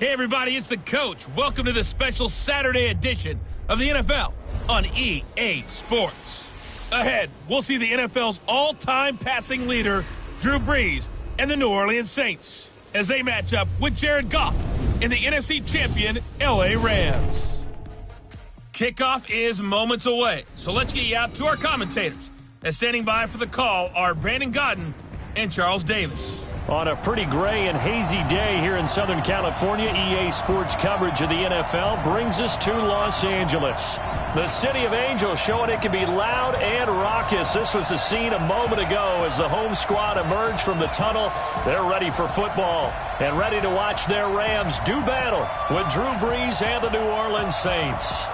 Hey everybody, it's the coach. Welcome to the special Saturday edition of the NFL on EA Sports. Ahead, we'll see the NFL's all-time passing leader, Drew Brees, and the New Orleans Saints as they match up with Jared Goff and the NFC champion LA Rams. Kickoff is moments away, so let's get you out to our commentators. As standing by for the call are Brandon Godden and Charles Davis. On a pretty gray and hazy day here in Southern California, EA Sports coverage of the NFL brings us to Los Angeles. The City of Angels showing it can be loud and raucous. This was the scene a moment ago as the home squad emerged from the tunnel. They're ready for football and ready to watch their Rams do battle with Drew Brees and the New Orleans Saints.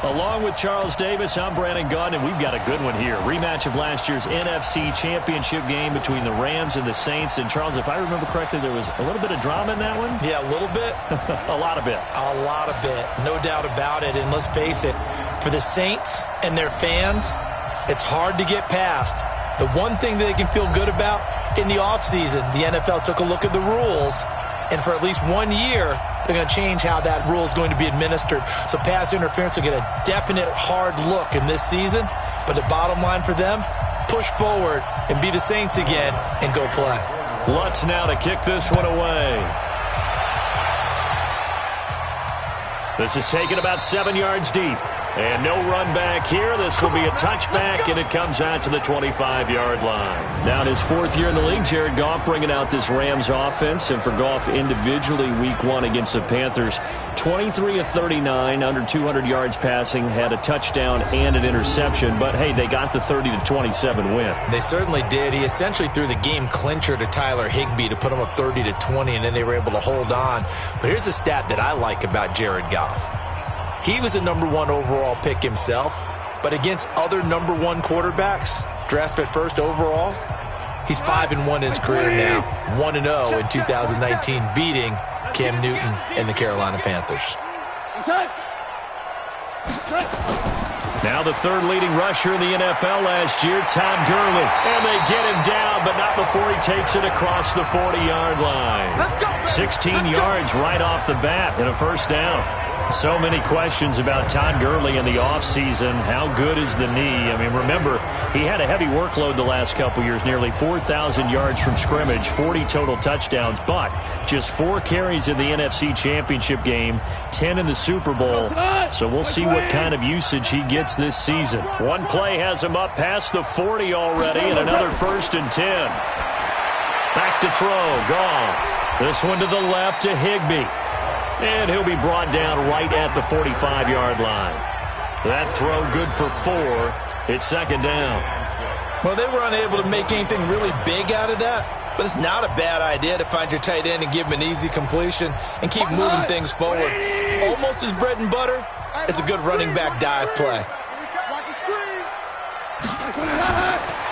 Along with Charles Davis, I'm Brandon Gunn, and we've got a good one here. Rematch of last year's NFC Championship game between the Rams and the Saints. And, Charles, if I remember correctly, there was a little bit of drama in that one? Yeah, a little bit. A lot of it. A lot of it. No doubt about it. And let's face it, for the Saints and their fans, it's hard to get past. The one thing that they can feel good about in the offseason, the NFL took a look at the rules, and for at least 1 year, they're going to change how that rule is going to be administered. So pass interference will get a definite hard look in this season. But the bottom line for them, push forward and be the Saints again and go play. Lutz now to kick this one away. This is taken about 7 yards deep. And no run back here. This will be a touchback, and it comes out to the 25-yard line. Now in his fourth year in the league, Jared Goff bringing out this Rams offense. And for Goff individually, week one against the Panthers, 23 of 39, under 200 yards passing, had a touchdown and an interception. But, hey, they got the 30-27 win. They certainly did. He essentially threw the game clincher to Tyler Higbee to put him up 30-20, and then they were able to hold on. But here's a stat that I like about Jared Goff. He was a #1 overall pick himself, but against other #1 quarterbacks, drafted first overall, he's 5-1 in his career now, 1-0 in 2019, beating Cam Newton and the Carolina Panthers. Now the third leading rusher in the NFL last year, Todd Gurley. And they get him down, but not before he takes it across the 40-yard line. 16 yards right off the bat and a first down. So many questions about Todd Gurley in the offseason. How good is the knee? I mean, remember, he had a heavy workload the last couple years, nearly 4,000 yards from scrimmage, 40 total touchdowns, but just 4 carries in the NFC Championship game, 10 in the Super Bowl. So we'll see what kind of usage he gets this season. One play has him up past the 40 already, and another 1st and 10. Back to throw, Goff. This one to the left to Higbee. And he'll be brought down right at the 45-yard line. That throw good for 4. It's second down. Well, they were unable to make anything really big out of that, but it's not a bad idea to find your tight end and give him an easy completion and keep moving things forward. Almost as bread and butter as a good running back dive play.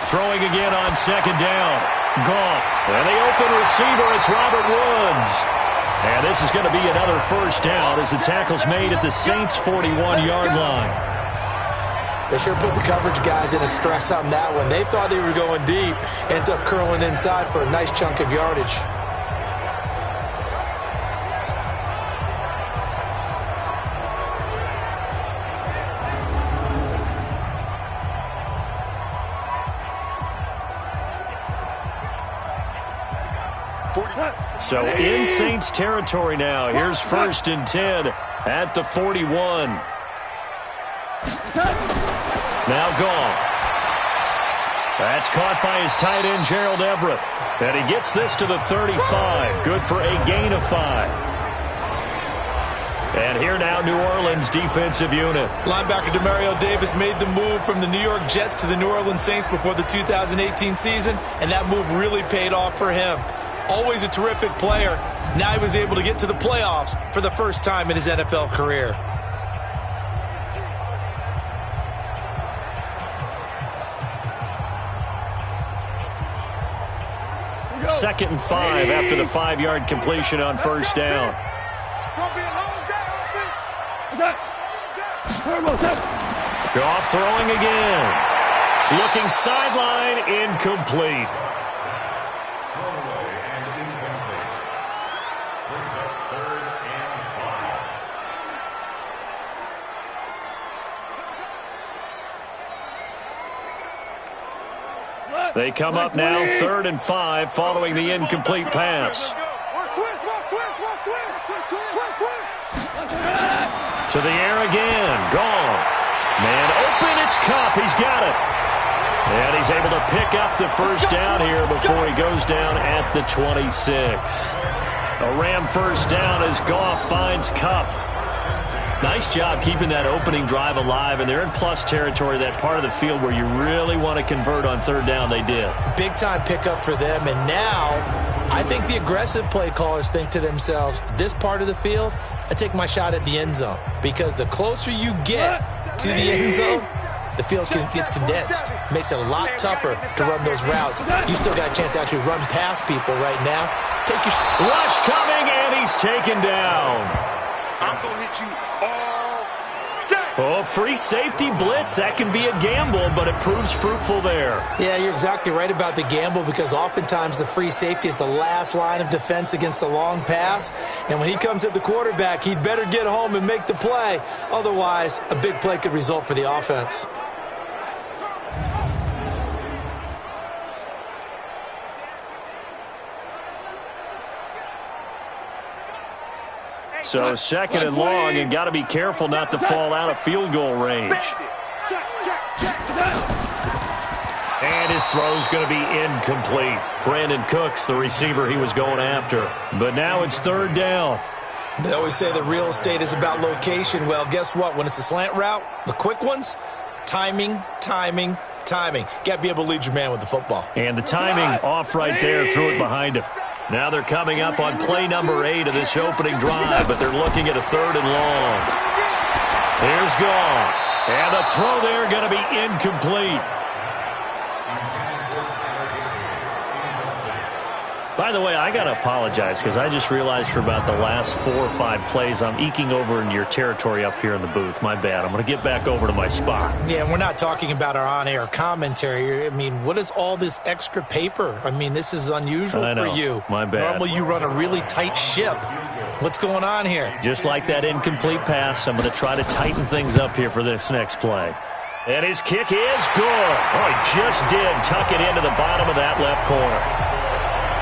Throwing again on second down. Goff. And the open receiver, it's Robert Woods. And this is going to be another first down as the tackle's made at the Saints' 41-yard line. They sure put the coverage guys in a stress on that one. They thought they were going deep. Ends up curling inside for a nice chunk of yardage. So in Saints territory now. Here's 1st and 10 at the 41. Now Goff. That's caught by his tight end, Gerald Everett. And he gets this to the 35. Good for a gain of 5. And here now, New Orleans defensive unit. Linebacker Demario Davis made the move from the New York Jets to the New Orleans Saints before the 2018 season, and that move really paid off for him. Always a terrific player. Now he was able to get to the playoffs for the first time in his NFL career. Second and 5 after the 5-yard completion on first down. Goff throwing again. Looking sideline, incomplete. They come up now 3rd and 5 following the incomplete pass. To the air again. Goff. Man open. It's Kupp. He's got it. And he's able to pick up the first down here before he goes down at the 26. A Ram first down as Goff finds Kupp. Nice job keeping that opening drive alive, and they're in plus territory, that part of the field where you really want to convert on 3rd down. They did. Big-time pickup for them, and now I think the aggressive play callers think to themselves, this part of the field, I take my shot at the end zone, because the closer you get to the end zone, the field gets condensed. Makes it a lot tougher to run those routes. You still got a chance to actually run past people right now. Take your rush coming, and he's taken down. I'm going to hit you all day. Oh, free safety blitz. That can be a gamble, but it proves fruitful there. Yeah, you're exactly right about the gamble, because oftentimes the free safety is the last line of defense against a long pass. And when he comes at the quarterback, he'd better get home and make the play. Otherwise, a big play could result for the offense. So 2nd and long, and got to be careful not to fall out of field goal range. And his throw's going to be incomplete. Brandon Cooks, the receiver he was going after. But now it's 3rd down. They always say that real estate is about location. Well, guess what? When it's a slant route, the quick ones, timing. Got to be able to lead your man with the football. And the timing off right there, threw it behind him. Now they're coming up on play number 8 of this opening drive, but they're looking at a 3rd and long. Here's Goff. And the throw there going to be incomplete. By the way, I got to apologize, because I just realized for about the last 4 or 5 plays, I'm eking over into your territory up here in the booth. My bad. I'm going to get back over to my spot. Yeah, we're not talking about our on-air commentary. I mean, what is all this extra paper? I mean, this is unusual for you. My bad. Normally you run a really tight ship. What's going on here? Just like that incomplete pass, I'm going to try to tighten things up here for this next play. And his kick is good. Oh, he just did tuck it into the bottom of that left corner.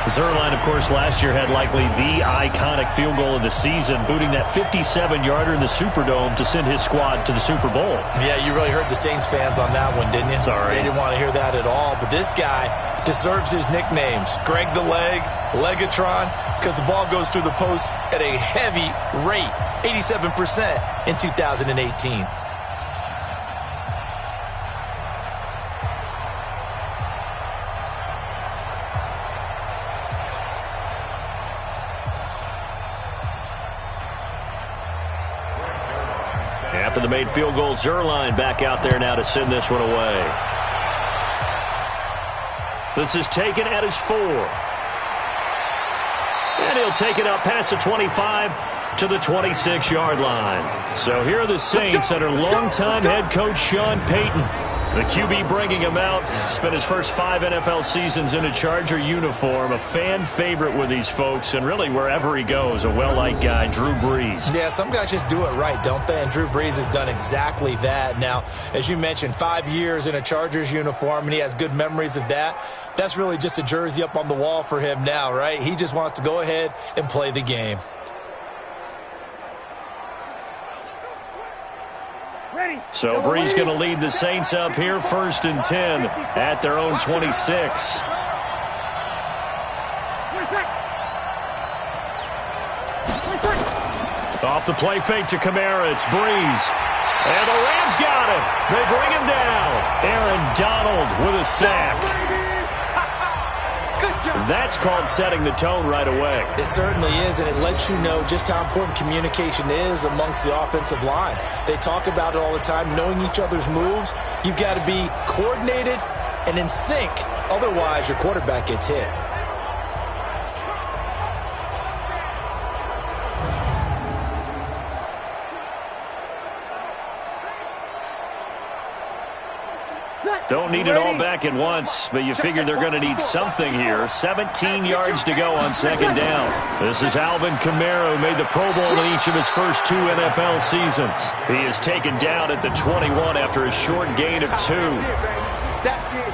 Zuerlein, of course, last year had likely the iconic field goal of the season, booting that 57-yarder in the Superdome to send his squad to the Super Bowl. Yeah, you really hurt the Saints fans on that one, didn't you? Sorry. They didn't want to hear that at all. But this guy deserves his nicknames. Greg the Leg, Legatron, because the ball goes through the post at a heavy rate, 87% in 2018. After the made field goal, Zuerlein back out there now to send this one away. This is taken at his 4. And he'll take it up past the 25 to the 26-yard line. So here are the Saints under longtime head coach Sean Payton. The QB bringing him out. Spent his first 5 NFL seasons in a Charger uniform. A fan favorite with these folks. And really, wherever he goes, a well-liked guy, Drew Brees. Yeah, some guys just do it right, don't they? And Drew Brees has done exactly that. Now, as you mentioned, 5 years in a Chargers uniform, and he has good memories of that. That's really just a jersey up on the wall for him now, right? He just wants to go ahead and play the game. So Brees going to lead the Saints up here, 1st and 10 at their own 26. Off the play fake to Kamara, it's Brees. And the Rams got him. They bring him down. Aaron Donald with a sack. That's called setting the tone right away. It certainly is, and it lets you know just how important communication is amongst the offensive line. They talk about it all the time, knowing each other's moves. You've got to be coordinated and in sync. Otherwise, your quarterback gets hit. Don't need it all back at once, but you figure they're going to need something here. 17 yards to go on 2nd down. This is Alvin Kamara, who made the Pro Bowl in each of his first 2 NFL seasons. He is taken down at the 21 after a short gain of 2. That's it.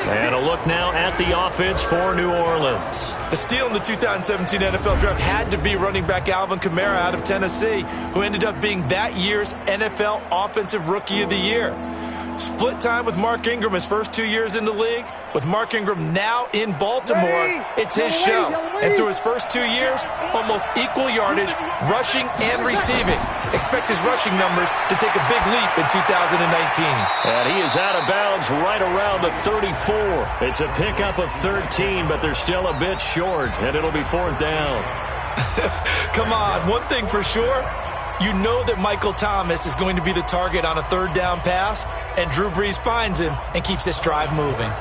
And a look now at the offense for New Orleans. The steal in the 2017 NFL Draft had to be running back Alvin Kamara out of Tennessee, who ended up being that year's NFL Offensive Rookie of the Year. Split time with Mark Ingram his first 2 years in the league. With Mark Ingram now in Baltimore, it's his show. And through his first 2 years, almost equal yardage, rushing and receiving. Expect his rushing numbers to take a big leap in 2019. And he is out of bounds right around the 34. It's a pickup of 13, but they're still a bit short, and it'll be 4th down. Come on, one thing for sure. You know that Michael Thomas is going to be the target on a 3rd down pass, and Drew Brees finds him and keeps this drive moving.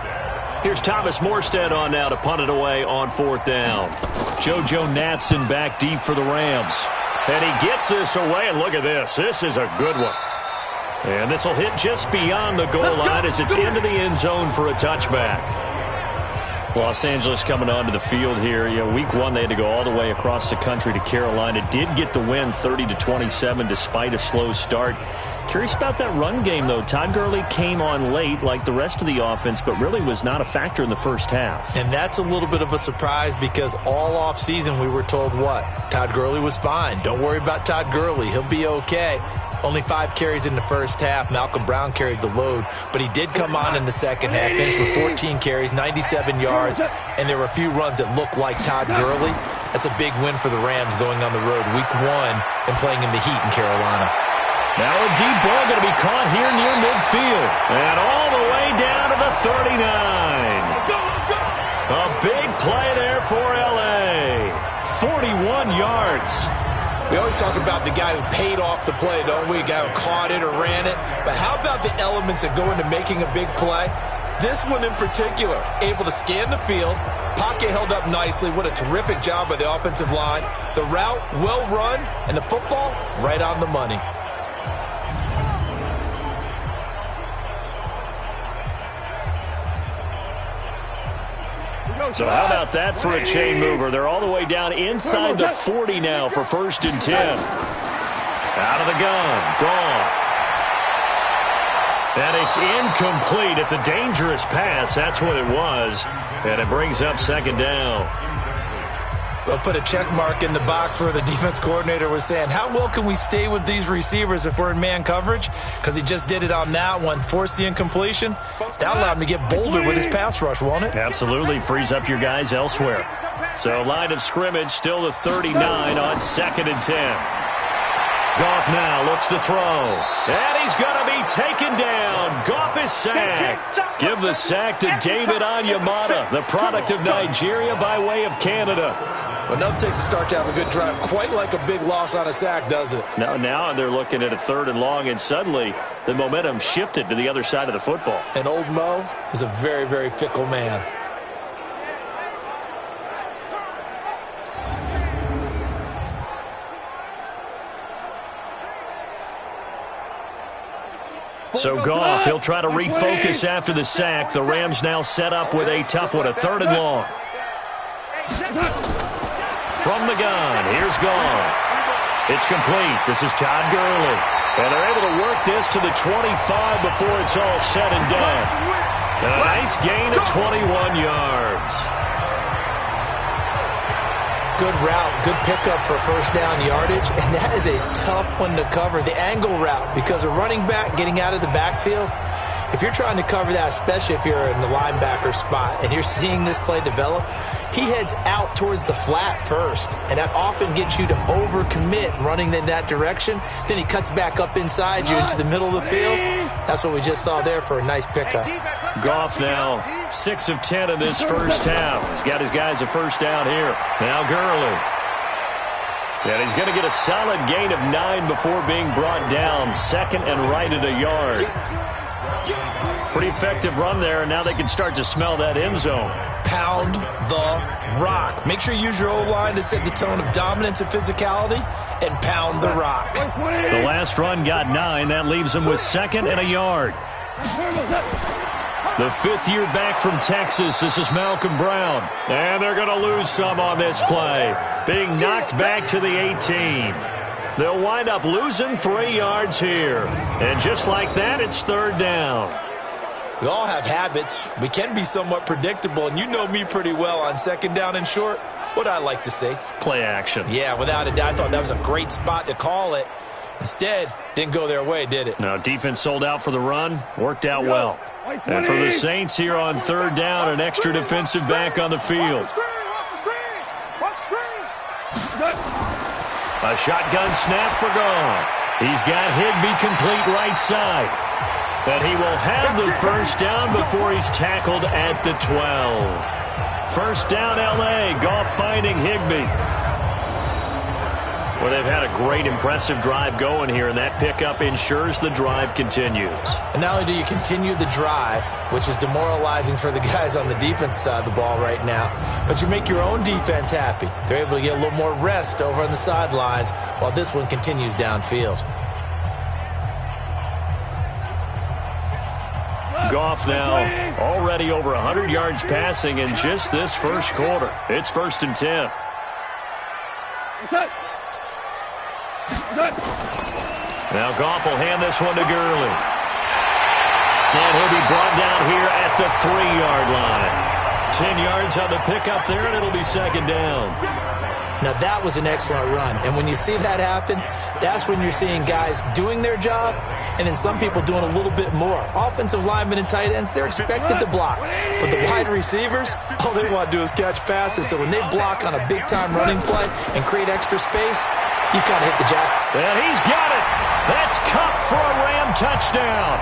Here's Thomas Morstead on now to punt it away on 4th down. JoJo Natson back deep for the Rams. And he gets this away, and look at this. This is a good one. And this will hit just beyond the goal line as it's into the end zone for a touchback. Los Angeles coming onto the field here. You know, week 1 they had to go all the way across the country to Carolina. Did get the win 30-27 despite a slow start. Curious about that run game, though. Todd Gurley came on late like the rest of the offense, but really was not a factor in the first half. And that's a little bit of a surprise because all offseason we were told what? Todd Gurley was fine. Don't worry about Todd Gurley. He'll be okay. Only 5 carries in the first half. Malcolm Brown carried the load, but he did come on in the second half, finished with 14 carries, 97 yards, and there were a few runs that looked like Todd Gurley. That's a big win for the Rams going on the road week 1 and playing in the heat in Carolina. Now a deep ball going to be caught here near midfield, and all the way down to the 39. A big play there for L.A. 41 yards. We always talk about the guy who paid off the play, don't we? A guy who caught it or ran it. But how about the elements that go into making a big play? This one in particular, able to scan the field, pocket held up nicely. What a terrific job by the offensive line. The route, well run, and the football, right on the money. So how about that for a chain mover? They're all the way down inside the 40 now for 1st and 10. Out of the gun, Goff. And it's incomplete. It's a dangerous pass. That's what it was. And it brings up 2nd down. They'll put a check mark in the box where the defense coordinator was saying, how well can we stay with these receivers if we're in man coverage? Because he just did it on that one, forced the incompletion. That allowed him to get bolder with his pass rush, won't it? Absolutely. Frees up your guys elsewhere. So line of scrimmage, still the 39 on 2nd and 10. Goff now looks to throw. And he's going to be taken down. Goff is sacked. Give the sack to David Onyemata, the product of Nigeria by way of Canada. Well, nothing takes a start to have a good drive. Quite like a big loss on a sack, does it? Now they're looking at a 3rd and long, and suddenly the momentum shifted to the other side of the football. And old Mo is a very, very fickle man. So Goff, he'll try to refocus after the sack. The Rams now set up with a tough one, a 3rd and long. From the gun, here's Goff. It's complete. This is Todd Gurley. And they're able to work this to the 25 before it's all said and done. And a nice gain of 21 yards. Good route, good pickup for 1st down yardage, and that is a tough one to cover, the angle route, because a running back getting out of the backfield, if you're trying to cover that, especially if you're in the linebacker spot and you're seeing this play develop, he heads out towards the flat first, and that often gets you to overcommit running in that direction. Then he cuts back up inside you into the middle of the field. That's what we just saw there for a nice pickup. Goff now 6 of 10 in this first half. He's got his guys a 1st down here. Now Gurley. And he's going to get a solid gain of 9 before being brought down. 2nd and right at a yard. Pretty effective run there, and now they can start to smell that end zone. Pound the rock. Make sure you use your O-line to set the tone of dominance and physicality, and pound the rock. The last run got 9. That leaves him with 2nd and a yard. The 5th year back from Texas. This is Malcolm Brown. And they're going to lose some on this play. Being knocked back to the 18. They'll wind up losing 3 yards here. And just like that, it's 3rd down. We all have habits. We can be somewhat predictable, and you know me pretty well on second down and short. What I like to say? Play action. Yeah, without a doubt. I thought that was a great spot to call it. Instead, didn't go their way, did it? Now, defense sold out for the run. Worked out well. And for the Saints here on third down, an extra defensive back on the field. A shotgun snap for Goff. He's got Higbee complete right side. But he will have the first down before he's tackled at the 12. First down, L.A. Goff finding Higbee. Well, they've had a great, impressive drive going here, and that pickup ensures the drive continues. And not only do you continue the drive, which is demoralizing for the guys on the defense side of the ball right now, but you make your own defense happy. They're able to get a little more rest over on the sidelines while this one continues downfield. Goff now already over 100 yards passing in just this first quarter. It's 1st and 10. Now Goff will hand this one to Gurley. And he'll be brought down here at the 3-yard line. 10 yards on the pickup there, and it'll be second down. Now that was an excellent run. And when you see that happen, that's when you're seeing guys doing their job and then some people doing a little bit more. Offensive linemen and tight ends, they're expected to block. But the wide receivers, all they want to do is catch passes. So when they block on a big-time running play and create extra space, you've got to hit the jackpot. And he's got it. That's Kupp for a Ram touchdown.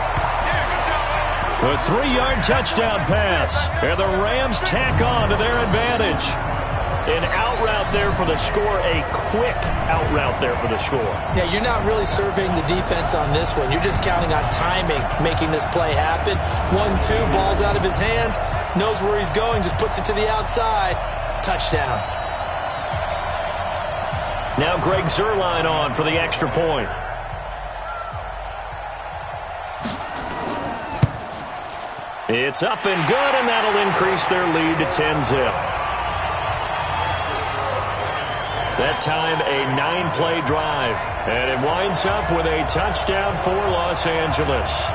A 3-yard touchdown pass. And the Rams tack on to their advantage. An out route there for the score, a quick out route there for the score. Yeah, you're not really surveying the defense on this one. You're just counting on timing, making this play happen. 1-2, ball's out of his hands, knows where he's going, just puts it to the outside. Touchdown. Now Greg Zuerlein on for the extra point. It's up and good, and that'll increase their lead to 10-zip. That time, a 9-play drive. And it winds up with a touchdown for Los Angeles.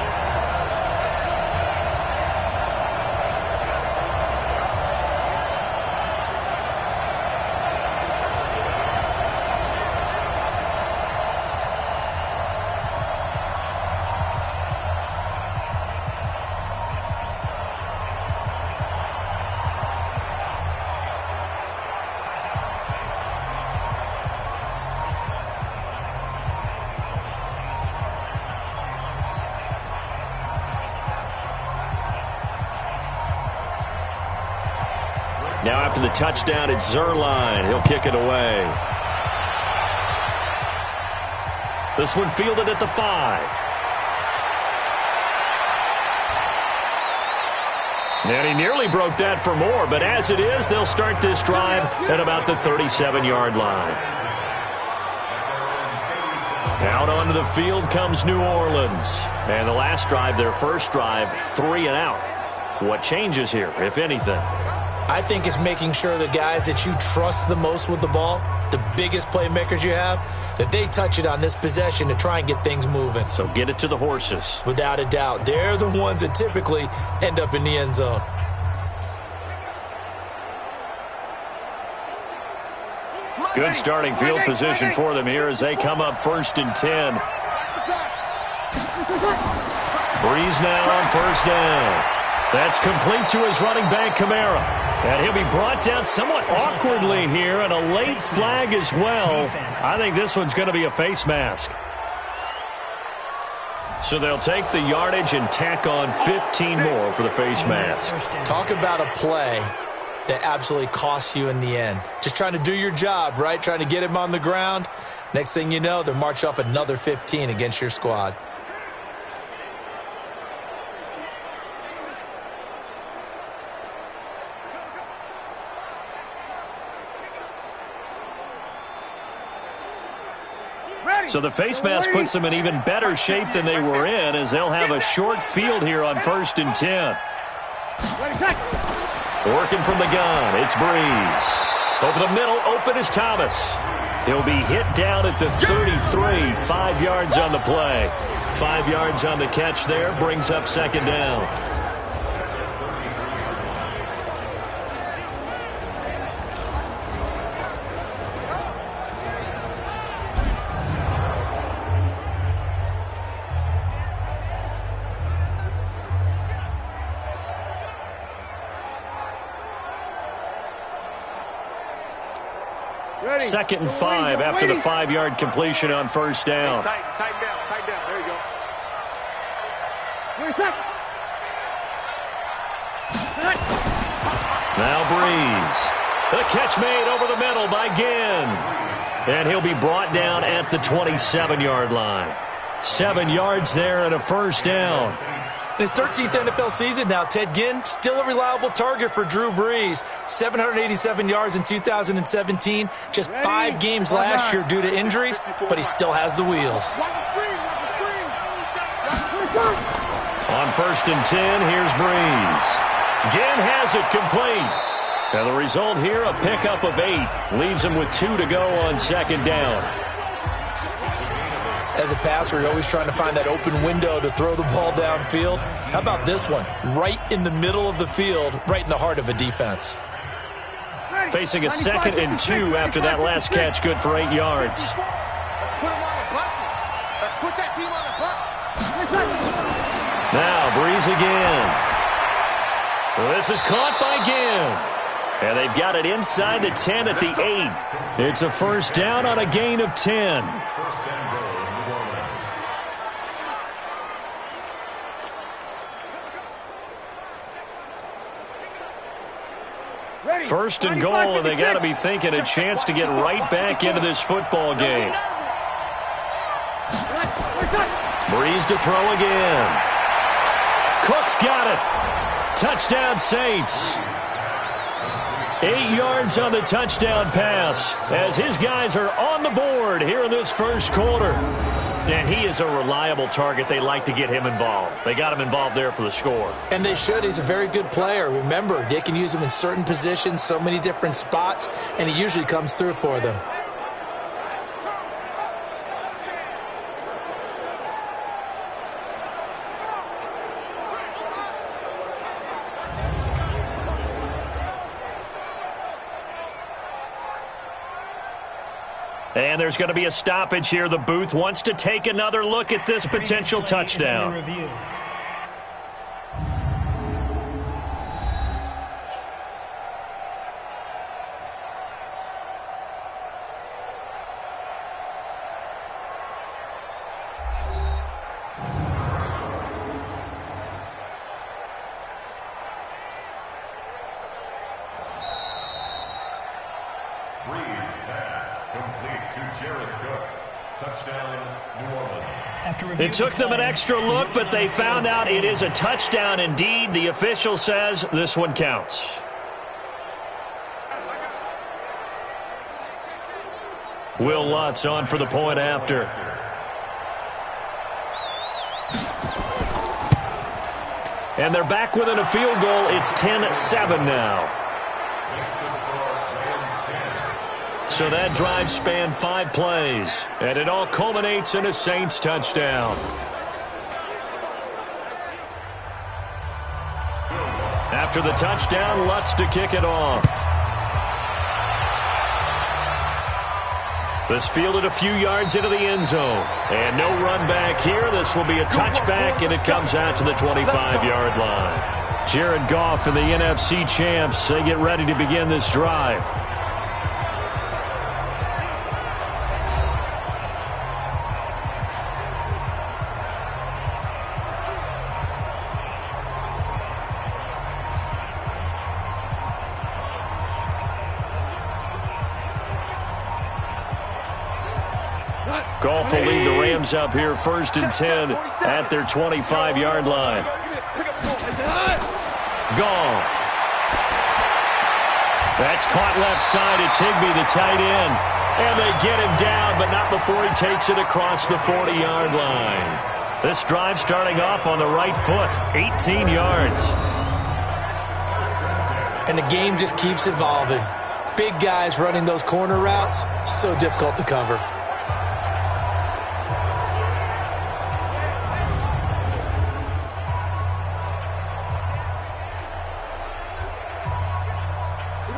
Now after the touchdown, it's Zuerlein. He'll kick it away. This one fielded at the 5. And he nearly broke that for more, but as it is, they'll start this drive at about the 37-yard line. Out onto the field comes New Orleans. And the last drive, their first drive, 3 and out. What changes here, if anything? I think it's making sure the guys that you trust the most with the ball, the biggest playmakers you have, that they touch it on this possession to try and get things moving. So get it to the horses. Without a doubt. They're the ones that typically end up in the end zone. Good starting field position for them here as they come up 1st and 10. Breeze now on first down. That's complete to his running back, Kamara. And he'll be brought down somewhat awkwardly here, and a late flag as well. I think this one's going to be a face mask. So they'll take the yardage and tack on 15 more for the face mask. Talk about a play that absolutely costs you in the end. Just trying to do your job, right? Trying to get him on the ground. Next thing you know, they'll march off another 15 against your squad. So the face mask puts them in even better shape than they were in, as they'll have a short field here on 1st and 10. Working from the gun, it's Breeze. Over the middle, open is Thomas. He'll be hit down at the 33, 5 yards on the play. 5 yards on the catch there, brings up second down. 2nd and 5 after the 5-yard completion on first down. Tighten down. There you go. Now Breeze. The catch made over the middle by Ginn. And he'll be brought down at the 27-yard line. 7 yards there and a first down. His 13th NFL season now, Ted Ginn, still a reliable target for Drew Brees. 787 yards in 2017, just 5 games last year due to injuries, but he still has the wheels. On 1st and 10, here's Brees. Ginn has it complete. And the result here, a pickup of 8. Leaves him with 2 to go on 2nd down. As a passer, you're always trying to find that open window to throw the ball downfield. How about this one? Right in the middle of the field, right in the heart of a defense. Facing a 2nd and 2 after that last catch, good for 8 yards. Let's put him on the buses. Let's put that team on the bus. Now Breeze again. This is caught by Ginn. And they've got it inside the 10 at the 8. It's a first down on a gain of 10. First and goal, and they got to be thinking a chance to get right back into this football game. Breeze to throw again. Cook's got it. Touchdown Saints. 8 yards on the touchdown pass as his guys are on the board here in this first quarter. And he is a reliable target. They like to get him involved. They got him involved there for the score. And they should. He's a very good player. Remember, they can use him in certain positions, so many different spots, and he usually comes through for them. And there's going to be a stoppage here. The booth wants to take another look at this potential touchdown. It took them an extra look, but they found out it is a touchdown indeed. The official says this one counts. Will Lutz on for the point after. And they're back within a field goal. It's 10-7 now. So that drive spanned 5 plays, and it all culminates in a Saints touchdown. After the touchdown, Lutz to kick it off. This fielded a few yards into the end zone, and no run back here. This will be a touchback, and it comes out to the 25-yard line. Jared Goff and the NFC champs, they get ready to begin this drive. Goff will lead the Rams up here 1st and 10 at their 25-yard line. Goff. That's caught left side. It's Higbee, the tight end. And they get him down, but not before he takes it across the 40-yard line. This drive starting off on the right foot, 18 yards. And the game just keeps evolving. Big guys running those corner routes, so difficult to cover.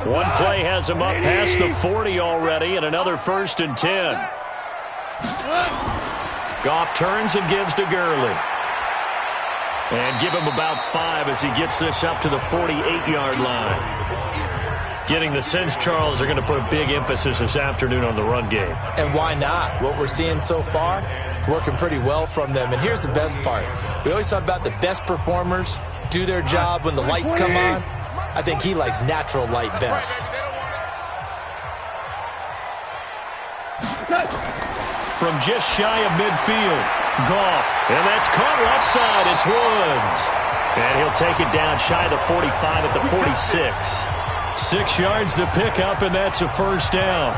One play has him up past the 40 already, and another 1st and 10. Goff turns and gives to Gurley. And give him about 5 as he gets this up to the 48-yard line. Getting the sense, Charles, they're going to put a big emphasis this afternoon on the run game. And why not? What we're seeing so far is working pretty well from them. And here's the best part. We always talk about the best performers do their job when the lights come on. I think he likes natural light best. From just shy of midfield, Goff. And that's caught left side. It's Woods. And he'll take it down shy of the 45 at the 46. 6 yards the pickup, and that's a first down.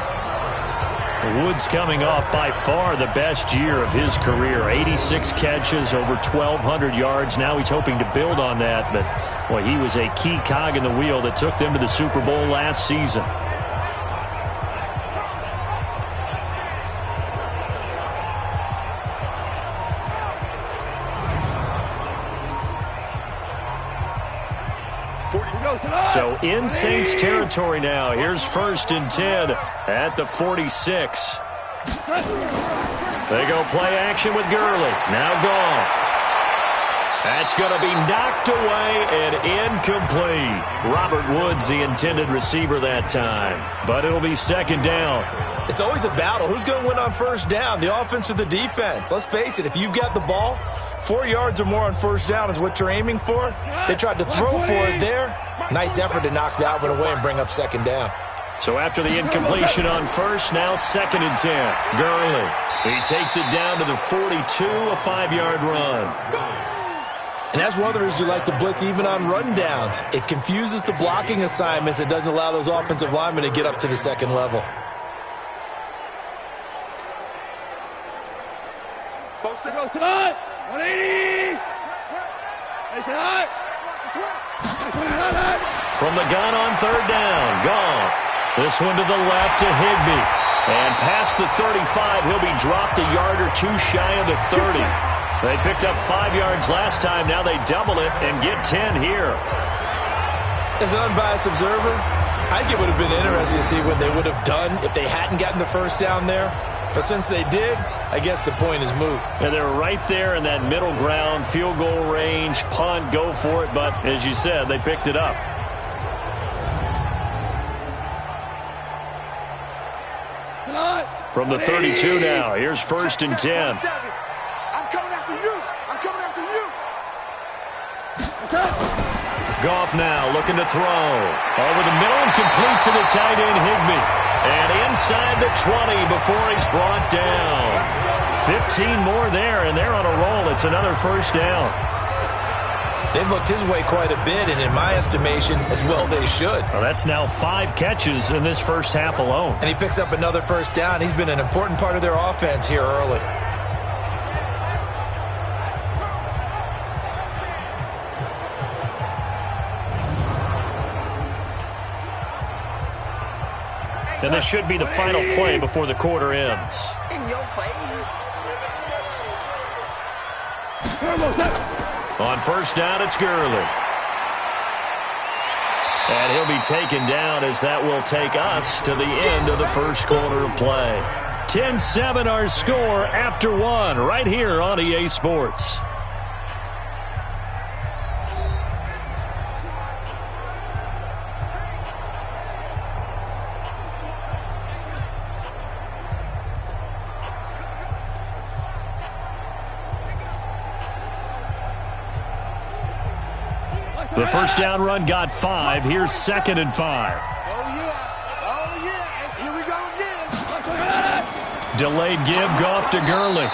Woods coming off by far the best year of his career. 86 catches, over 1,200 yards. Now he's hoping to build on that, but boy, he was a key cog in the wheel that took them to the Super Bowl last season. So in Saints territory now. Here's 1st and 10 at the 46. They go play action with Gurley. Now Goff. That's going to be knocked away and incomplete. Robert Woods, the intended receiver that time. But it'll be 2nd down. It's always a battle. Who's going to win on 1st down, the offense or the defense? Let's face it, if you've got the ball, 4 yards or more on 1st down is what you're aiming for. They tried to throw for it there. Nice effort to knock that one away and bring up 2nd down. So after the incompletion on 1st, now 2nd and 10. Gurley. He takes it down to the 42, a 5-yard run. And that's one of the reasons you like to blitz even on run downs. It confuses the blocking assignments. It doesn't allow those offensive linemen to get up to the 2nd level. Tonight, 180. Hey, tonight. From the gun on 3rd down, Goff. This one to the left to Higbee. And past the 35, he'll be dropped a yard or two shy of the 30. They picked up 5 yards last time. Now they double it and get 10 here. As an unbiased observer, I think it would have been interesting to see what they would have done if they hadn't gotten the 1st down there. But since they did, I guess the point is moot. And they're right there in that middle ground, field goal range, punt, go for it. But as you said, they picked it up. From the 32 now, here's 1st and 10. I'm coming after you. I'm coming after you. Goff now looking to throw. Over the middle and complete to the tight end, Higbee. And inside the 20 before he's brought down. 15 more there, and they're on a roll. It's another 1st down. They've looked his way quite a bit, and in my estimation, as well they should. Well, that's now 5 catches in this first half alone. And he picks up another 1st down. He's been an important part of their offense here early. And this should be the final play before the quarter ends. In your face. On 1st down, it's Gurley. And he'll be taken down as that will take us to the end of the first quarter of play. 10-7 our score after 1 right here on EA Sports. The 1st down run got 5. Here's 2nd and 5. Oh, yeah. Oh, yeah. Here we go again. Delayed give, Goff to Gurley.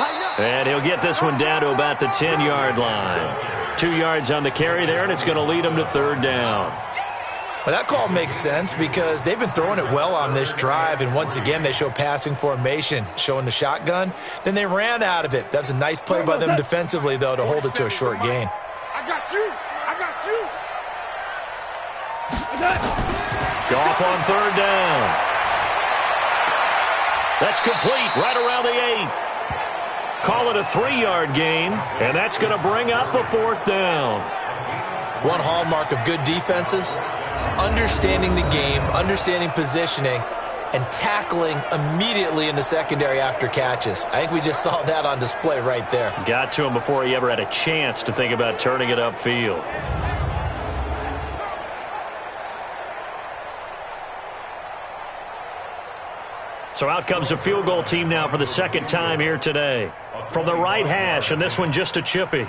And he'll get this one down to about the 10-yard line. 2 yards on the carry there, and it's going to lead him to 3rd down. Well, that call makes sense because they've been throwing it well on this drive, and once again they show passing formation, showing the shotgun. Then they ran out of it. That's a nice play by them defensively, though, to hold it to a short gain. I got you. I got you. Goff on 3rd down. That's complete right around the 8. Call it a 3-yard gain, and that's going to bring up a 4th down. One hallmark of good defenses is understanding the game, understanding positioning, and tackling immediately in the secondary after catches. I think we just saw that on display right there. Got to him before he ever had a chance to think about turning it upfield. So out comes a field goal team now for the second time here today. From the right hash, and this one just a chippy.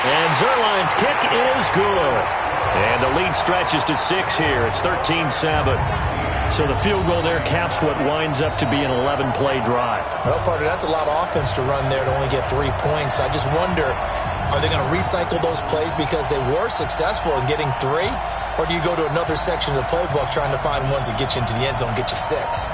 And Zerline's kick is good. And the lead stretches to 6 here. It's 13-7. So the field goal there caps what winds up to be an 11-play drive. Well, partner, that's a lot of offense to run there to only get 3 points. I just wonder, are they going to recycle those plays because they were successful in getting 3? Or do you go to another section of the playbook trying to find ones that get you into the end zone, get you 6?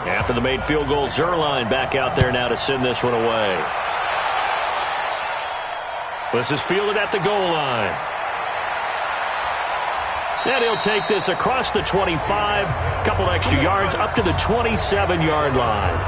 After the made field goal, Zerline back out there now to send this one away. This is fielded at the goal line. And he'll take this across the 25, couple extra yards up to the 27-yard line.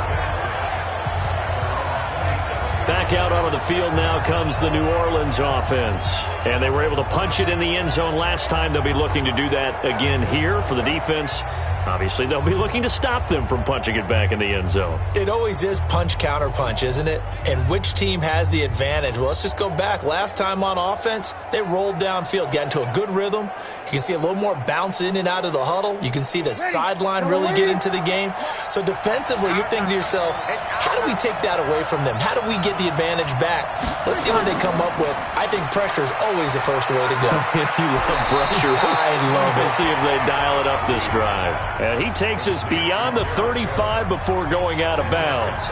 Back out onto the field now comes the New Orleans offense. And they were able to punch it in the end zone last time. They'll be looking to do that again here for the defense. Obviously, they'll be looking to stop them from punching it back in the end zone. It always is punch, counter punch, isn't it? And which team has the advantage? Well, let's just go back. Last time on offense, they rolled downfield, got into a good rhythm. You can see a little more bounce in and out of the huddle. You can see the sideline really get into the game. So defensively, you're thinking to yourself, how do we take that away from them? How do we get the advantage back? Let's see what they come up with. I think pressure is always the first way to go. You love pressure. I love it. We'll see if they dial it up this drive. And he takes us beyond the 35 before going out of bounds.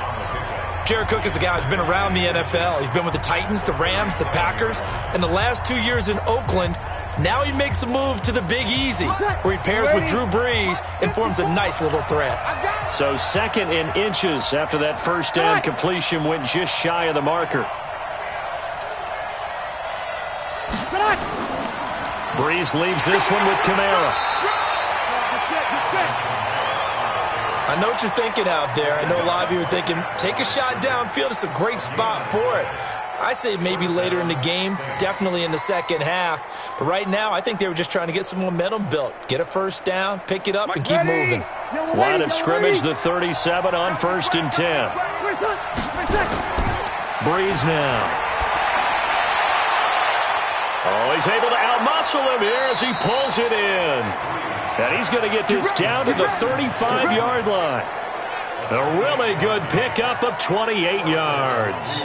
Jared Cook is a guy who's been around the NFL. He's been with the Titans, the Rams, the Packers, and the last 2 years in Oakland. Now he makes a move to the Big Easy, where he pairs with Drew Brees and forms a nice little threat. So 2nd and inches after that first down completion went just shy of the marker. Brees leaves this one with Kamara. I know what you're thinking out there. I know a lot of you are thinking, take a shot downfield. It's a great spot for it. I'd say maybe later in the game, definitely in the second half. But right now, I think they were just trying to get some momentum built. Get a first down, pick it up, and keep moving. Line of scrimmage, the 37 on 1st and 10. Brees now. Oh, he's able to outmuscle him here as he pulls it in. And he's going to get this down to the 35-yard line. A really good pickup of 28 yards.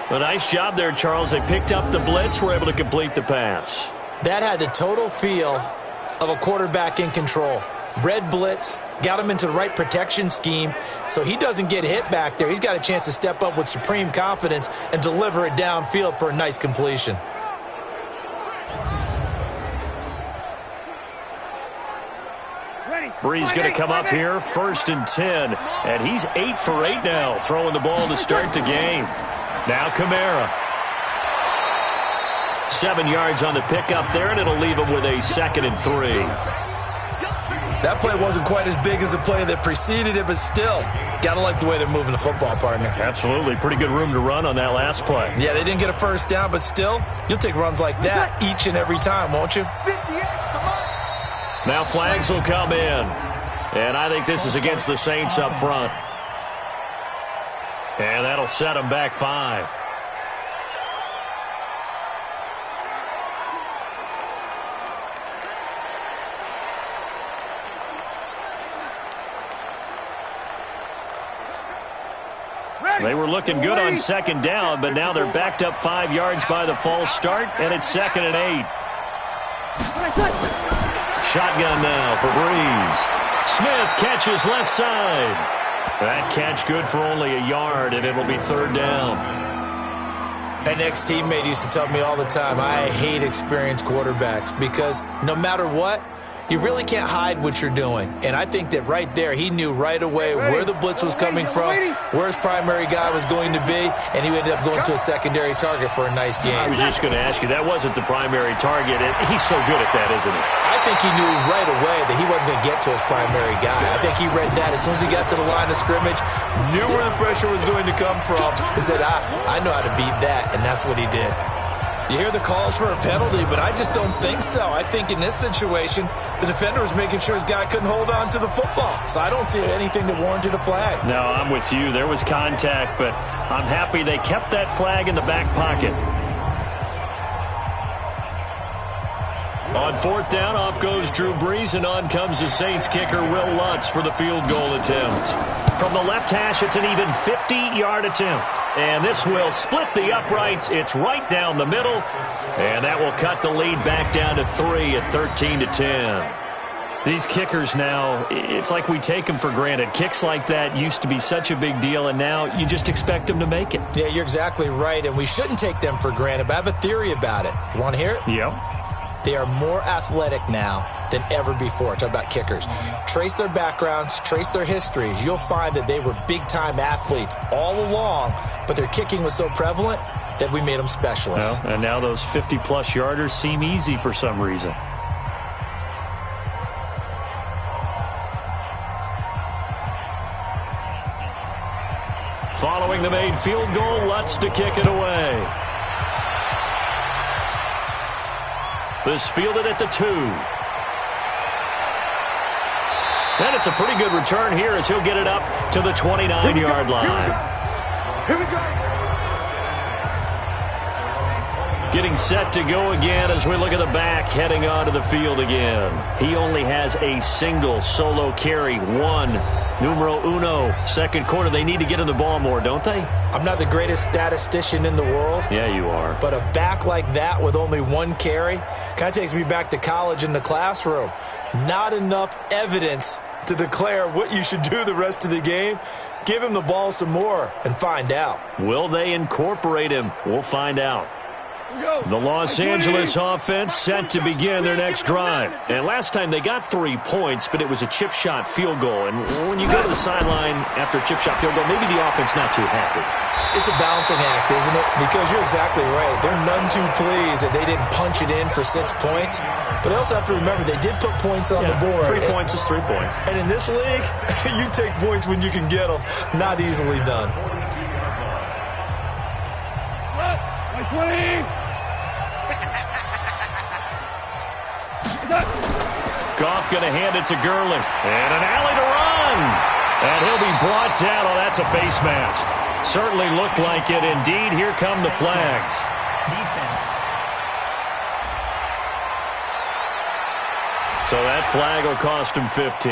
A nice job there, Charles. They picked up the blitz, were able to complete the pass. That had the total feel of a quarterback in control. Red blitz, got him into the right protection scheme, so he doesn't get hit back there. He's got a chance to step up with supreme confidence and deliver it downfield for a nice completion. Brees going to come up here, 1st and 10, and he's 8 for 8 now, throwing the ball to start the game. Now Kamara. 7 yards on the pickup there, and it'll leave him with a 2nd and 3. That play wasn't quite as big as the play that preceded it, but still, got to like the way they're moving the football, partner. Absolutely. Pretty good room to run on that last play. Yeah, they didn't get a first down, but still, you'll take runs like that each and every time, won't you? Now flags will come in. And I think this is against the Saints up front. And that'll set them back 5. They were looking good on 2nd down, but now they're backed up 5 yards by the false start, and it's 2nd and 8. Shotgun now for Brees. Smith catches left side. That catch good for only a yard, and it'll be 3rd down. An ex-teammate used to tell me all the time, I hate experienced quarterbacks because no matter what, you really can't hide what you're doing. And I think that right there, he knew right away where the blitz was coming from, where his primary guy was going to be, and he ended up going to a secondary target for a nice game. I was just going to ask you, that wasn't the primary target. He's so good at that, isn't he? I think he knew right away that he wasn't going to get to his primary guy. I think he read that as soon as he got to the line of scrimmage, knew where the pressure was going to come from, and said, I know how to beat that, and that's what he did. You hear the calls for a penalty, but I just don't think so. I think in this situation, the defender was making sure his guy couldn't hold on to the football. So I don't see anything that warranted a flag. No, I'm with you. There was contact, but I'm happy they kept that flag in the back pocket. On fourth down, off goes Drew Brees, and on comes the Saints kicker, Will Lutz, for the field goal attempt. From the left hash, it's an even 50-yard attempt. And this will split the uprights. It's right down the middle. And that will cut the lead back down to 3 at 13-10. These kickers now, it's like we take them for granted. Kicks like that used to be such a big deal, and now you just expect them to make it. Yeah, you're exactly right, and we shouldn't take them for granted. But I have a theory about it. You want to hear it? Yeah. They are more athletic now than ever before. Talk about kickers. Trace their backgrounds, trace their histories. You'll find that they were big-time athletes all along, but their kicking was so prevalent that we made them specialists. Well, and now those 50-plus yarders seem easy for some reason. Following the made field goal, Lutz to kick it away. This fielded at the 2. And it's a pretty good return here as he'll get it up to the 29-yard line. Here we go. Getting set to go again as we look at the back, heading onto the field again. He only has a single solo carry, numero uno, second quarter. They need to get him the ball more, don't they? I'm not the greatest statistician in the world. Yeah, you are. But a back like that with only one carry kind of takes me back to college in the classroom. Not enough evidence to declare what you should do the rest of the game. Give him the ball some more and find out. Will they incorporate him? We'll find out. The Los Angeles offense set to begin their next drive. And last time they got 3 points, but it was a chip shot field goal. And when you go to the sideline after a chip shot field goal, maybe the offense not too happy. It's a balancing act, isn't it? Because you're exactly right. They're none too pleased that they didn't punch it in for 6 points. But they also have to remember they did put points on the board. 3 points is 3 points. And in this league, you take points when you can get them. Not easily done. 20. Goff going to hand it to Gurley. And an alley to run. And he'll be brought down. Oh, that's a face mask. Certainly looked like it. Indeed, here come the flags. Defense. So that flag will cost him 15.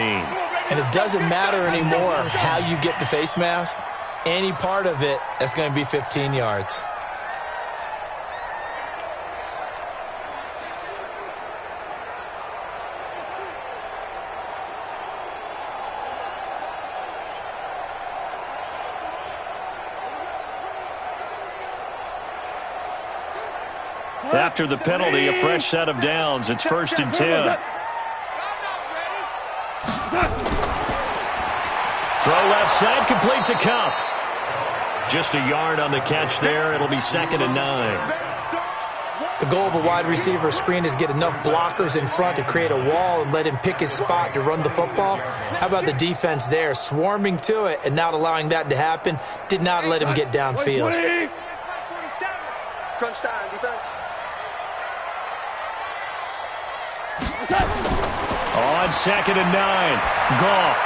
And it doesn't matter anymore how you get the face mask. Any part of it, that's going to be 15 yards. After the penalty, a fresh set of downs. It's 1st and 10. Throw left side, complete to Cup. Just a yard on the catch there. It'll be 2nd and 9. The goal of a wide receiver screen is get enough blockers in front to create a wall and let him pick his spot to run the football. How about the defense there, swarming to it and not allowing that to happen? Did not let him get downfield. Crunch time, defense. On 2nd and 9, Goff.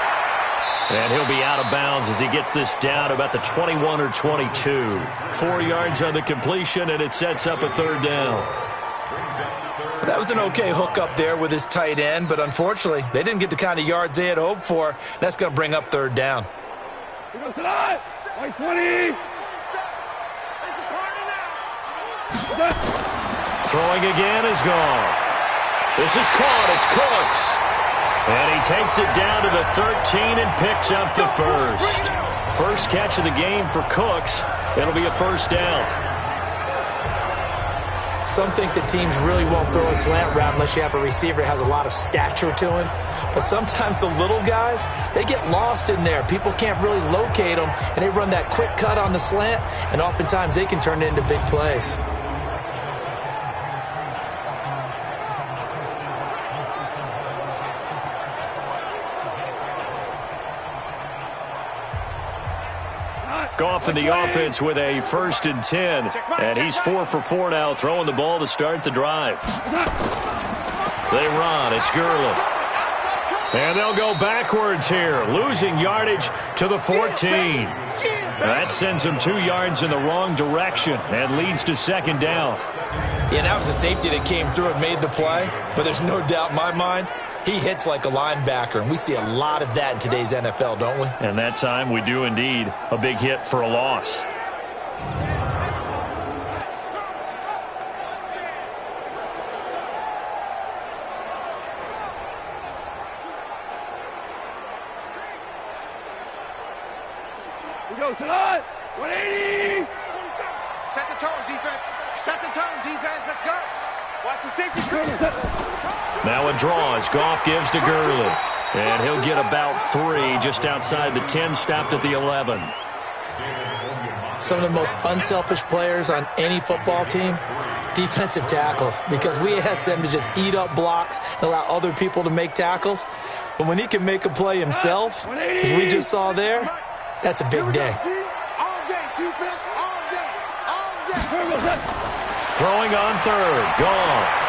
And he'll be out of bounds as he gets this down about the 21 or 22. 4 yards on the completion, and it sets up a 3rd down. That was an okay hook up there with his tight end, but unfortunately, they didn't get the kind of yards they had hoped for. That's going to bring up 3rd down. Throwing again is Goff. This is caught. It's Cooks. And he takes it down to the 13 and picks up the first. First catch of the game for Cooks. It'll be a 1st down. Some think that teams really won't throw a slant route unless you have a receiver that has a lot of stature to him. But sometimes the little guys, they get lost in there. People can't really locate them, and they run that quick cut on the slant, and oftentimes they can turn it into big plays. off in the offense with a 1st and 10. And he's 4 for 4 now, throwing the ball to start the drive. They run. It's Gurley. And they'll go backwards here, losing yardage to the 14. That sends them 2 yards in the wrong direction and leads to 2nd down. Yeah, that was a safety that came through and made the play. But there's no doubt in my mind, he hits like a linebacker. And we see a lot of that in today's NFL, don't we? And that time we do indeed. A big hit for a loss. We go tonight. 180. Set the tone, defense. Set the tone, defense. Let's go. Watch the safety. Now a draw as Goff gives to Gurley. And he'll get about 3 just outside the 10, stopped at the 11. Some of the most unselfish players on any football team, defensive tackles, because we ask them to just eat up blocks and allow other people to make tackles. But when he can make a play himself, as we just saw there, that's a big day. All day, defense, all day, all day. Throwing on 3rd, Goff.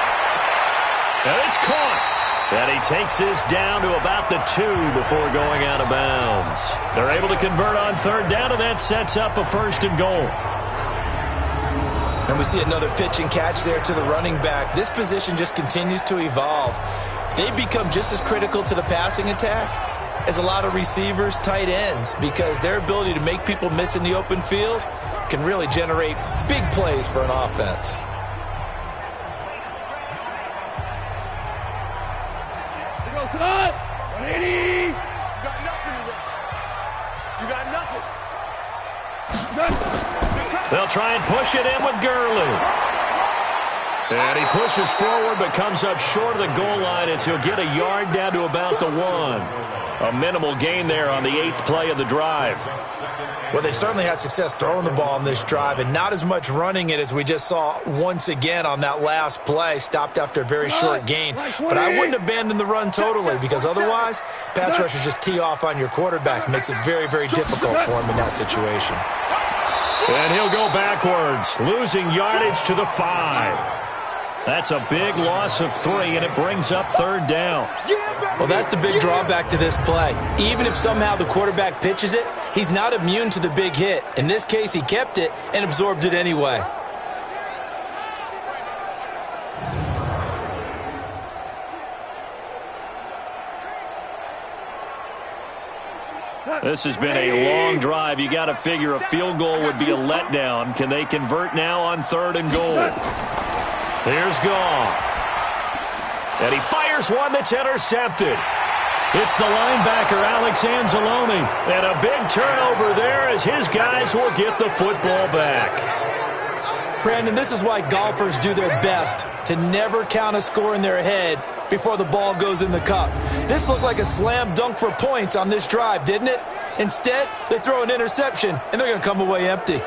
And it's caught. And he takes this down to about the 2 before going out of bounds. They're able to convert on 3rd down, and that sets up a 1st and goal. And we see another pitch and catch there to the running back. This position just continues to evolve. They become just as critical to the passing attack as a lot of receivers, tight ends, because their ability to make people miss in the open field can really generate big plays for an offense. Tonight, 180. You got nothing today. You got nothing. They'll try and push it in with Gurley. And he pushes forward but comes up short of the goal line as he'll get a yard down to about the 1. A minimal gain there on the 8th play of the drive. Well, they certainly had success throwing the ball on this drive and not as much running it as we just saw once again on that last play, stopped after a very short gain. But I wouldn't abandon the run totally, because otherwise, pass rushers just tee off on your quarterback. Makes it very, very difficult for him in that situation. And he'll go backwards, losing yardage to the 5. That's a big loss of 3, and it brings up 3rd down. Well, that's the big drawback to this play. Even if somehow the quarterback pitches it, he's not immune to the big hit. In this case, he kept it and absorbed it anyway. This has been a long drive. You got to figure a field goal would be a letdown. Can they convert now on 3rd and goal? Here's Goff. And he fires one that's intercepted. It's the linebacker, Alex Anzalone. And a big turnover there as his guys will get the football back. Brandon, this is why golfers do their best to never count a score in their head before the ball goes in the cup. This looked like a slam dunk for points on this drive, didn't it? Instead, they throw an interception, and they're going to come away empty.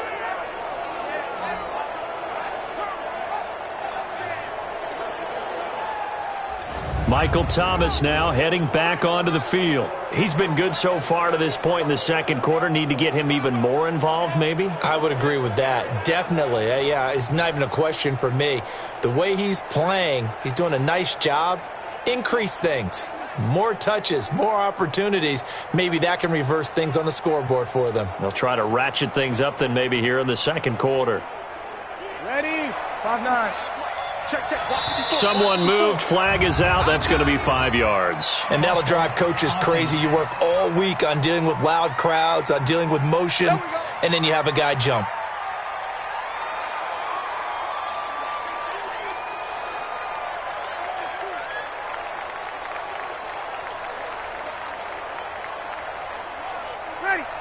Michael Thomas now heading back onto the field. He's been good so far to this point in the 2nd quarter. Need to get him even more involved, maybe? I would agree with that. Definitely. Yeah, it's not even a question for me. The way he's playing, he's doing a nice job. Increase things. More touches, more opportunities. Maybe that can reverse things on the scoreboard for them. They'll try to ratchet things up then maybe here in the 2nd quarter. Ready? 5-9. Check, check. Someone moved. Flag is out. That's going to be 5 yards. And that'll drive coaches crazy. You work all week on dealing with loud crowds, on dealing with motion, and then you have a guy jump.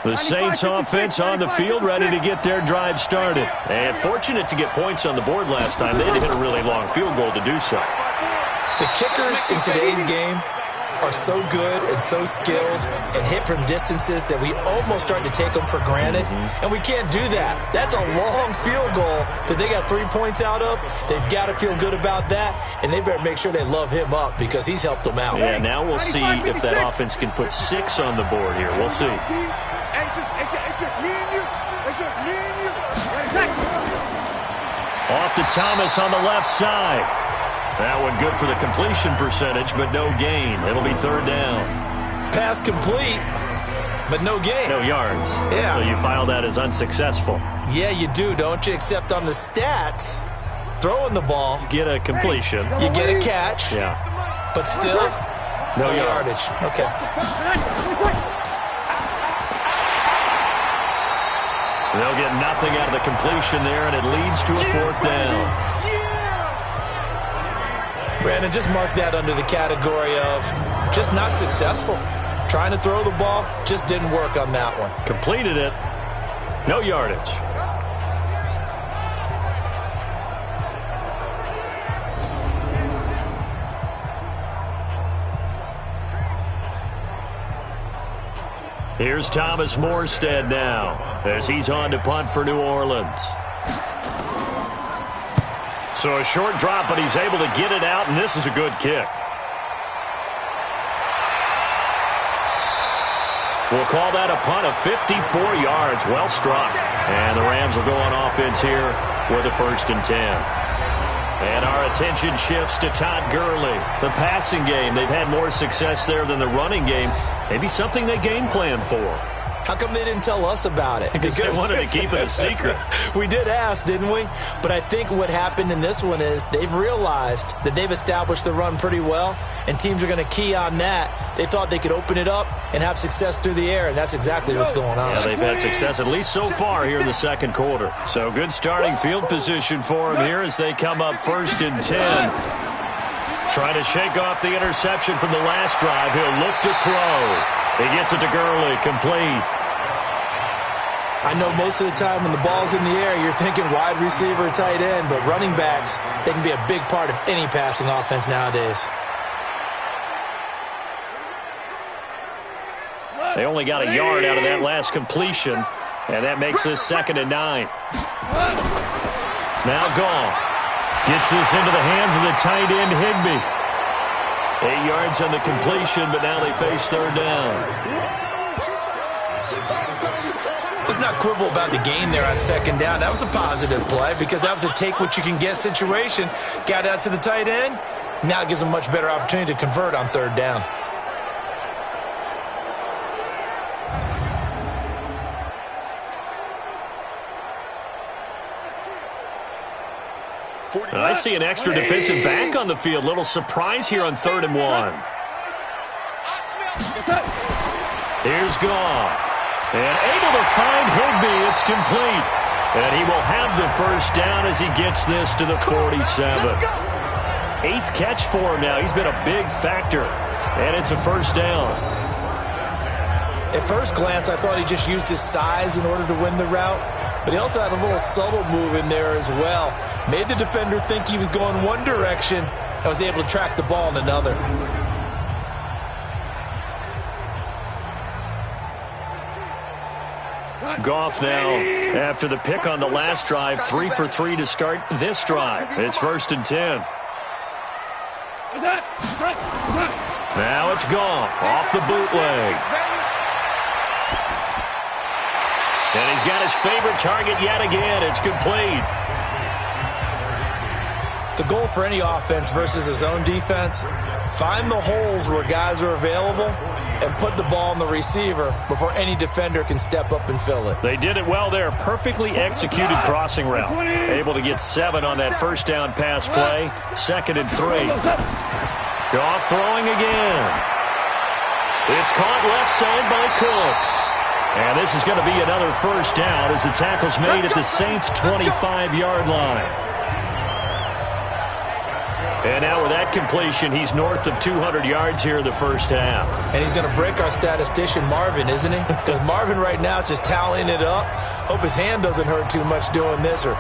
The Saints offense on the field, ready to get their drive started. And fortunate to get points on the board last time. They had to hit a really long field goal to do so. The kickers in today's game are so good and so skilled and hit from distances that we almost start to take them for granted. And we can't do that. That's a long field goal that they got 3 points out of. They've got to feel good about that, and they better make sure they love him up because he's helped them out. Yeah, now we'll see if that offense can put 6 on the board here. We'll see. It's just me and you. Off to Thomas on the left side. That one good for the completion percentage, but no gain. It'll be third down. Pass complete, but no gain. No yards. Yeah. So you file that as unsuccessful. Yeah, you do, don't you? Except on the stats, throwing the ball. You get a completion. You get a catch. Yeah. But still, no yardage. Okay. They'll get nothing out of the completion there, and it leads to a fourth down. Brandon, just mark that under the category of just not successful. Trying to throw the ball, just didn't work on that one. Completed it. No yardage. Here's Thomas Morstead now as he's on to punt for New Orleans. So a short drop, but he's able to get it out, and this is a good kick. We'll call that a punt of 54 yards. Well struck. And the Rams will go on offense here with a 1st and 10. And our attention shifts to Todd Gurley. The passing game, they've had more success there than the running game. Maybe something they game plan for. How come they didn't tell us about it? Because they wanted to keep it a secret. We did ask, didn't we? But I think what happened in this one is they've realized that they've established the run pretty well, and teams are going to key on that. They thought they could open it up and have success through the air, and that's exactly what's going on. Yeah, they've had success at least so far here in the second quarter. So good starting field position for them here as they come up 1st and 10. Trying to shake off the interception from the last drive. He'll look to throw. He gets it to Gurley, complete. I know most of the time when the ball's in the air, you're thinking wide receiver, tight end, but running backs, they can be a big part of any passing offense nowadays. They only got a yard out of that last completion, and that makes this 2nd and 9. Now Goff gets this into the hands of the tight end, Higbee. 8 yards on the completion, but now they face 3rd down. Let's not quibble about the gain there on 2nd down. That was a positive play because that was a take-what-you-can-get situation. Got out to the tight end. Now it gives them a much better opportunity to convert on 3rd down. I see an extra defensive back on the field. Little surprise here on 3rd and 1. Here's Goff. And able to find Higbee. It's complete. And he will have the 1st down as he gets this to the 47. 8th catch for him now. He's been a big factor. And it's a 1st down. At first glance, I thought he just used his size in order to win the route. But he also had a little subtle move in there as well. Made the defender think he was going one direction and was able to track the ball in another. Goff now, after the pick on the last drive, 3 for 3 to start this drive. It's 1st and 10. Now it's Goff off the bootleg. And he's got his favorite target yet again. It's complete. The goal for any offense versus his own defense, find the holes where guys are available and put the ball on the receiver before any defender can step up and fill it. They did it well there. Perfectly executed crossing route. Able to get 7 on that 1st down pass play. 2nd and 3. Goff throwing again. It's caught left side by Cooks. And this is going to be another 1st down as the tackle's made at the Saints' 25-yard line. And now with that completion, he's north of 200 yards here in the 1st half. And he's going to break our statistician Marvin, isn't he? Because Marvin right now is just tallying it up. Hope his hand doesn't hurt too much doing this or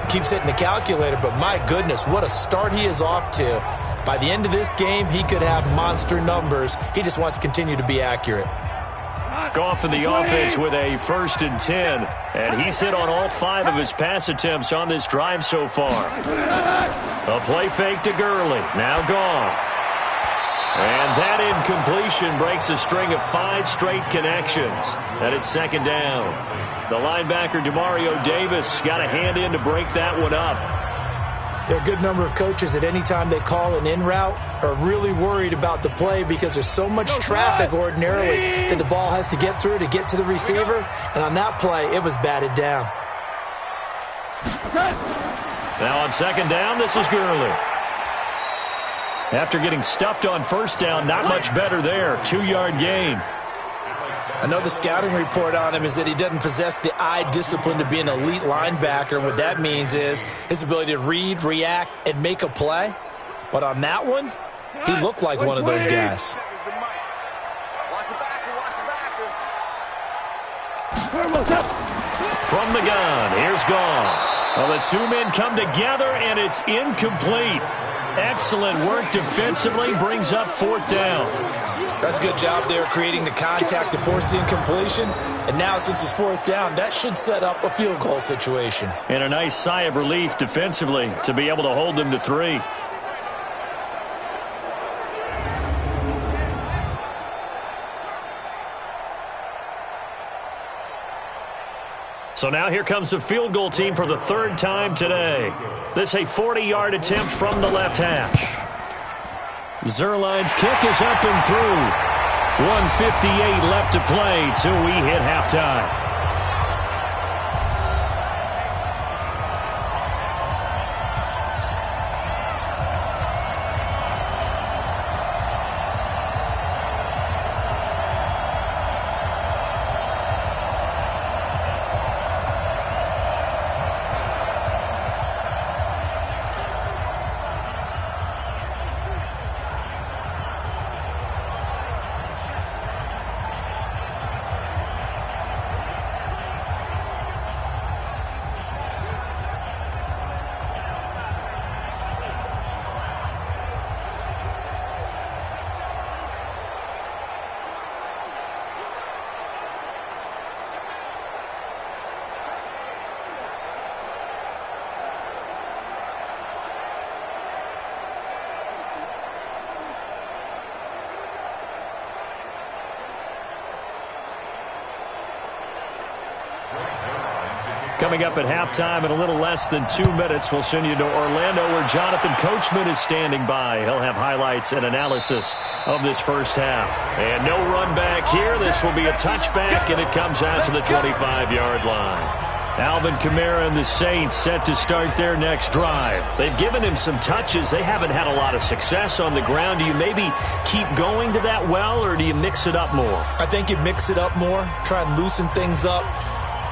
keeps hitting the calculator. But my goodness, what a start he is off to. By the end of this game, he could have monster numbers. He just wants to continue to be accurate. Goff in the offense with a 1st and 10. And he's hit on all 5 of his pass attempts on this drive so far. A play fake to Gurley. Now Goff. And that incompletion breaks a string of 5 straight connections. And it's 2nd down. The linebacker, Demario Davis, got a hand in to break that one up. There are a good number of coaches that any time they call an in route are really worried about the play because there's so much traffic ordinarily that the ball has to get through to get to the receiver. And on that play, it was batted down. Now on second down, this is Gurley. After getting stuffed on first down, not much better there. 2-yard gain. I know the scouting report on him is that he doesn't possess the eye discipline to be an elite linebacker. And what that means is his ability to read, react, and make a play. But on that one, he looked like one of those guys. From the gun, here's Goff. Well, the two men come together, and it's incomplete. Excellent work defensively, brings up fourth down. That's a good job there creating the contact to force the incompletion. And now since it's fourth down, that should set up a field goal situation. And a nice sigh of relief defensively to be able to hold them to 3. So now here comes the field goal team for the third time today. This a 40-yard attempt from the left hash. Zerline's kick is up and through. 1:58 left to play till we hit halftime. Coming up at halftime in a little less than 2 minutes, we'll send you to Orlando where Jonathan Coachman is standing by. He'll have highlights and analysis of this first half. And no run back here. This will be a touchback, and it comes out to the 25-yard line. Alvin Kamara and the Saints set to start their next drive. They've given him some touches. They haven't had a lot of success on the ground. Do you maybe keep going to that well, or do you mix it up more? I think you mix it up more, try and loosen things up.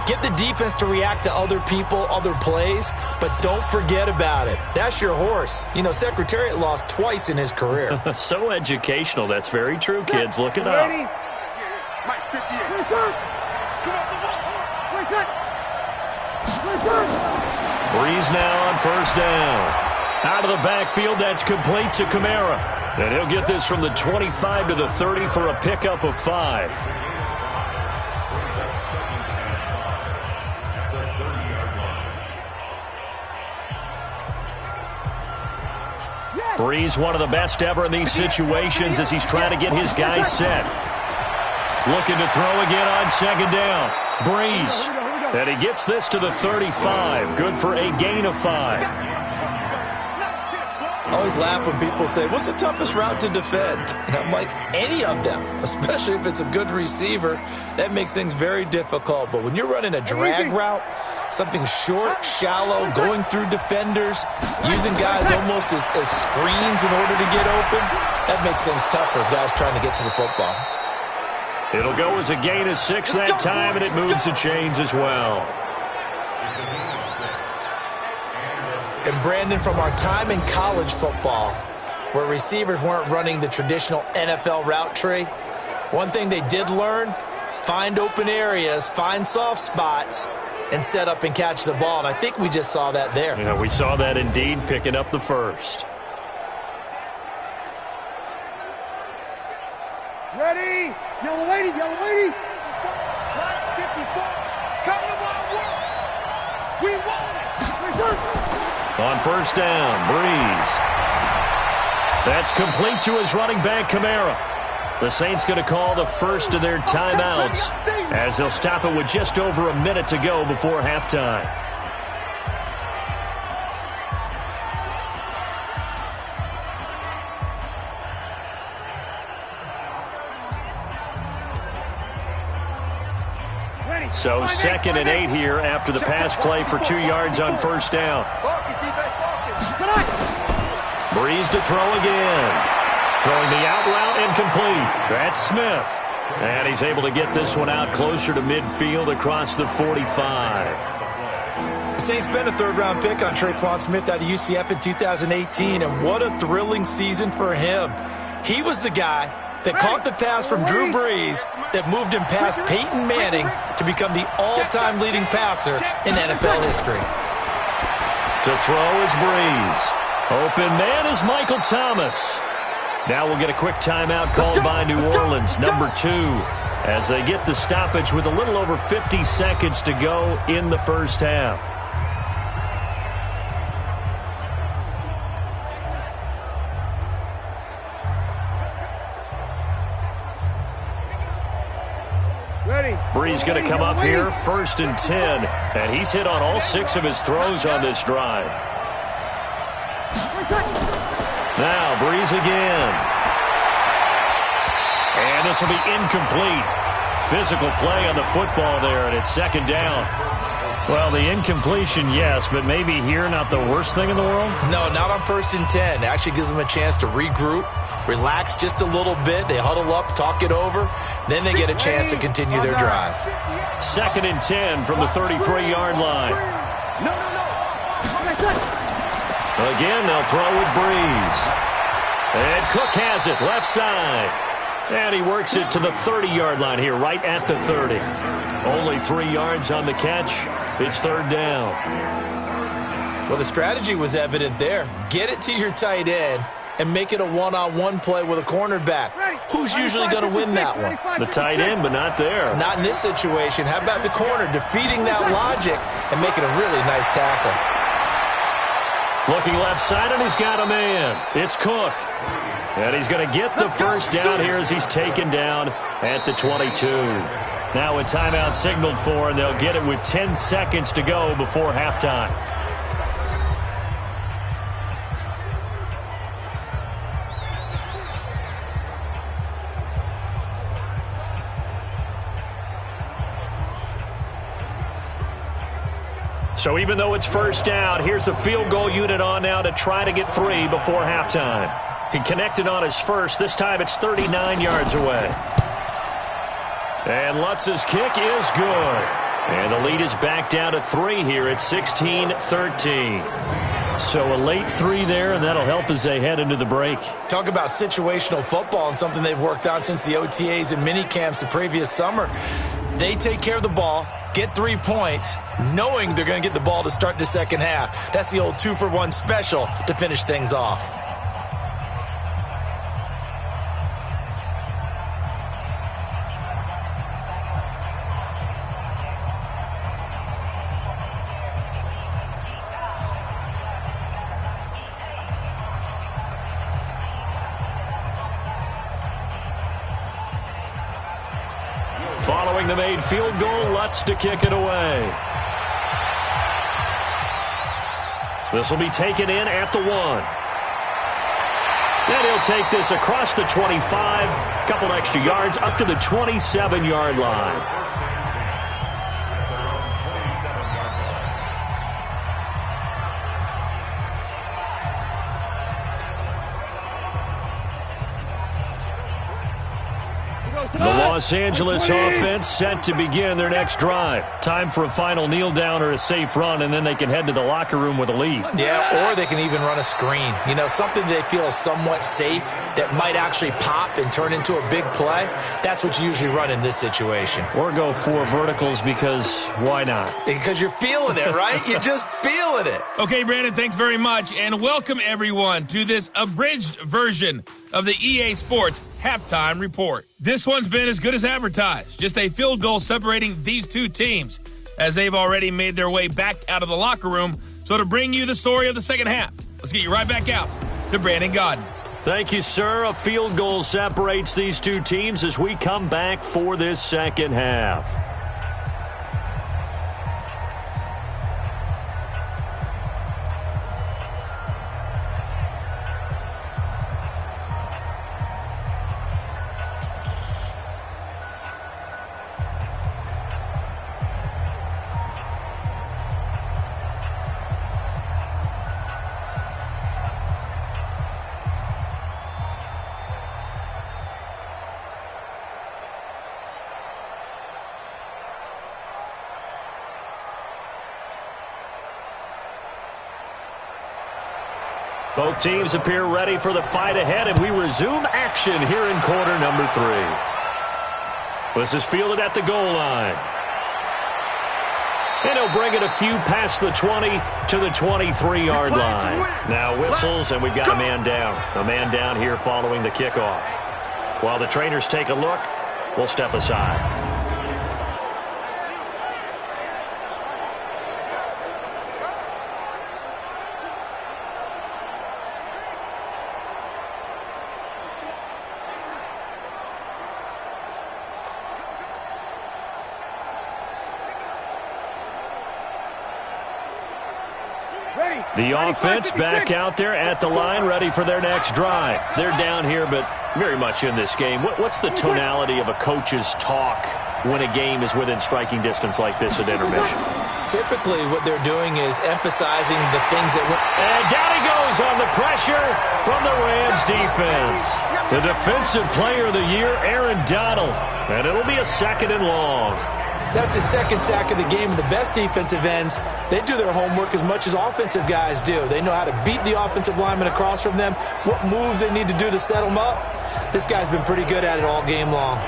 Get the defense to react to other people, other plays, but don't forget about it. That's your horse. You know, Secretariat lost twice in his career. So educational. That's very true, kids. Look it up. Breeze now on first down. Out of the backfield, that's complete to Kamara. And he'll get this from the 25 to the 30 for a pickup of 5. Breeze, one of the best ever in these situations as he's trying to get his guys set. Looking to throw again on second down. Breeze. And he gets this to the 35. Good for a gain of 5. I always laugh when people say, what's the toughest route to defend? And I'm like, any of them, especially if it's a good receiver. That makes things very difficult. But when you're running a drag route, something short, shallow, going through defenders, using guys almost as screens in order to get open, that makes things tougher, guys trying to get to the football. It'll go as a gain of 6 that time, and it moves the chains as well. And Brandon, from our time in college football, where receivers weren't running the traditional NFL route tree, one thing they did learn, find open areas, find soft spots, and set up and catch the ball. And I think we just saw that there. Yeah, we saw that indeed, picking up the first. Ready? Yellow lady, yellow lady. 54. Come to my work. We want it. On first down, Breeze. That's complete to his running back, Kamara. The Saints going to call the first of their timeouts as they'll stop it with just over a minute to go before halftime. So 2nd and 8 here after the pass play for 2 yards on first down. Breeze to throw again. Throwing the out route incomplete. That's Smith. And he's able to get this one out closer to midfield across the 45. The Saints spent a third-round pick on Traquan Smith out of UCF in 2018, and what a thrilling season for him. He was the guy that caught the pass from Drew Brees that moved him past Peyton Manning to become the all-time leading passer in NFL history. To throw is Brees. Open man is Michael Thomas. Now we'll get a quick timeout called by New Orleans, number 2, as they get the stoppage with a little over 50 seconds to go in the first half. Brees going to come up here, 1st and 10, and he's hit on all 6 of his throws on this drive. Now Brees again. And this will be incomplete. Physical play on the football there, and it's 2nd down. Well, the incompletion, yes, but maybe here not the worst thing in the world? No, not on 1st and 10. It actually gives them a chance to regroup, relax just a little bit. They huddle up, talk it over. Then they get a chance to continue their drive. 2nd and 10 from the 33-yard line. Again, they'll throw with Brees. And Cook has it, left side. And he works it to the 30-yard line here, right at the 30. Only 3 yards on the catch. It's 3rd down. Well, the strategy was evident there. Get it to your tight end and make it a one-on-one play with a cornerback. Who's usually going to win that one? The tight end, but not there. Not in this situation. How about the corner defeating that logic and making a really nice tackle? Looking left side, and he's got a man. It's Cook. And he's going to get the first down here as he's taken down at the 22. Now a timeout signaled for, and they'll get it with 10 seconds to go before halftime. So even though it's 1st down, here's the field goal unit on now to try to get 3 before halftime. He connected on his first. This time it's 39 yards away. And Lutz's kick is good. And the lead is back down to 3 here at 16-13. So a late 3 there, and that'll help as they head into the break. Talk about situational football and something they've worked on since the OTAs and mini camps the previous summer. They take care of the ball, get 3 points, knowing they're going to get the ball to start the second half. That's the old 2-for-1 special to finish things off. Following the made field goal, Lutz to kick it away. This will be taken in at the 1. And he'll take this across the 25, couple extra yards up to the 27-yard line. The Los Angeles offense set to begin their next drive. Time for a final kneel down or a safe run, and then they can head to the locker room with a lead. Yeah, or they can even run a screen. You know, something they feel is somewhat safe that might actually pop and turn into a big play. That's what you usually run in this situation. Or go 4 verticals because why not? Because you're feeling it, right? You're just feeling it. Okay, Brandon, thanks very much, and welcome everyone to this abridged version of the EA Sports Halftime Report. This one's been as good as advertised. Just a field goal separating these two teams as they've already made their way back out of the locker room. So to bring you the story of the second half, let's get you right back out to Brandon Godden. Thank you, sir. A field goal separates these two teams as we come back for this second half. Both teams appear ready for the fight ahead, and we resume action here in quarter number 3. This is fielded at the goal line. And he'll bring it a few past the 20 to the 23-yard line. Now whistles, and we've got a man down. A man down here following the kickoff. While the trainers take a look, we'll step aside. The offense back out there at the line, ready for their next drive. They're down here, but very much in this game. What's the tonality of a coach's talk when a game is within striking distance like this at intermission? Typically, what they're doing is emphasizing the things that went. And down he goes on the pressure from the Rams defense. The defensive player of the year, Aaron Donald. And it'll be a 2nd and long. That's his 2nd sack of the game. And the best defensive ends, they do their homework as much as offensive guys do. They know how to beat the offensive lineman across from them, what moves they need to do to set them up. This guy's been pretty good at it all game long.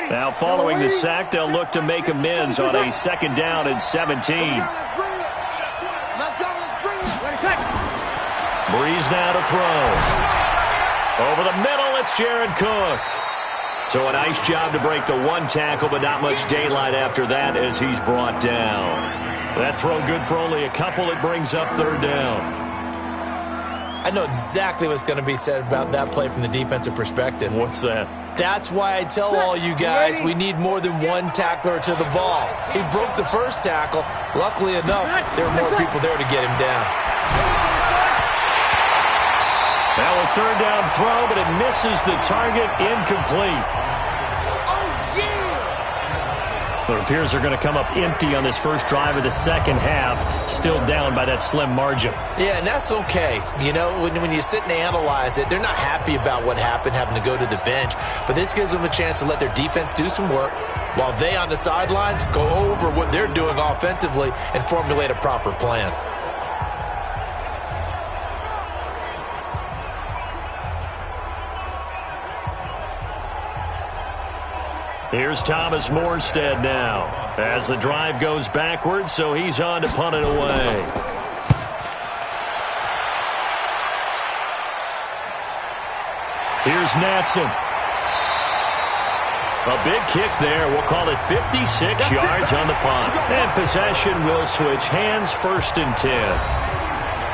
Now following the sack, they'll look to make amends on a 2nd down and 17. Breeze now to throw. Over the middle, it's Jared Cook. So a nice job to break the 1 tackle, but not much daylight after that as he's brought down. That throw good for only a couple. It brings up 3rd down. I know exactly what's going to be said about that play from the defensive perspective. What's that? That's why I tell all you guys we need more than 1 tackler to the ball. He broke the 1st tackle. Luckily enough, there were more people there to get him down. Now a 3rd down throw, but it misses the target, incomplete. It appears they're going to come up empty on this first drive of the 2nd half, still down by that slim margin. Yeah, and that's okay. You know, when you sit and analyze it, they're not happy about what happened, having to go to the bench. But this gives them a chance to let their defense do some work while they on the sidelines go over what they're doing offensively and formulate a proper plan. Here's Thomas Morstead now as the drive goes backwards, so he's on to punt it away. Here's Natson. A big kick there. We'll call it 56 yards on the punt. And possession will switch hands, 1st and 10.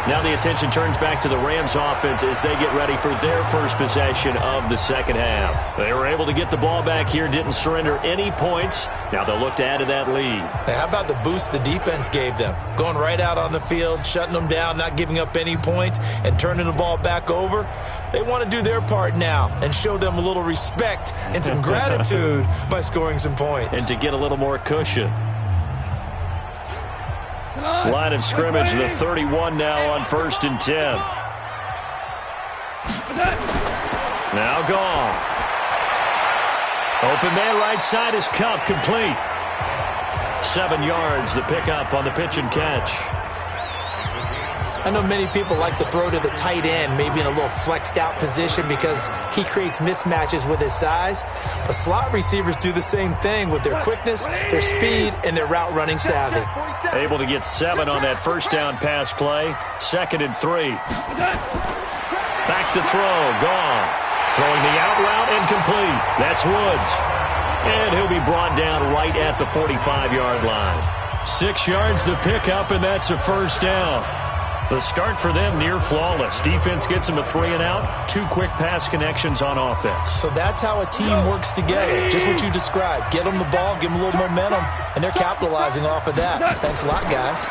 Now the attention turns back to the Rams offense as they get ready for their first possession of the 2nd half. They were able to get the ball back here, didn't surrender any points. Now they'll look to add to that lead. Hey, how about the boost the defense gave them? Going right out on the field, shutting them down, not giving up any points, and turning the ball back over. They want to do their part now and show them a little respect and some gratitude by scoring some points. And to get a little more cushion. Line of scrimmage, the 31 now on 1st and 10. Now Goff. Open man right side is Cup, complete. 7 yards, the pickup on the pitch and catch. I know many people like to throw to the tight end, maybe in a little flexed out position because he creates mismatches with his size. But slot receivers do the same thing with their quickness, their speed, and their route running savvy. Able to get 7 on that 1st down pass play. 2nd and 3. Back to throw. Goff. Throwing the out route incomplete. That's Woods. And he'll be brought down right at the 45-yard line. 6 yards the pickup, and that's a 1st down. The start for them near flawless. Defense gets them a 3 and out. 2 quick pass connections on offense. So that's how a team works together. Just what you described. Get them the ball, give them a little momentum, and they're capitalizing off of that. Thanks a lot, guys.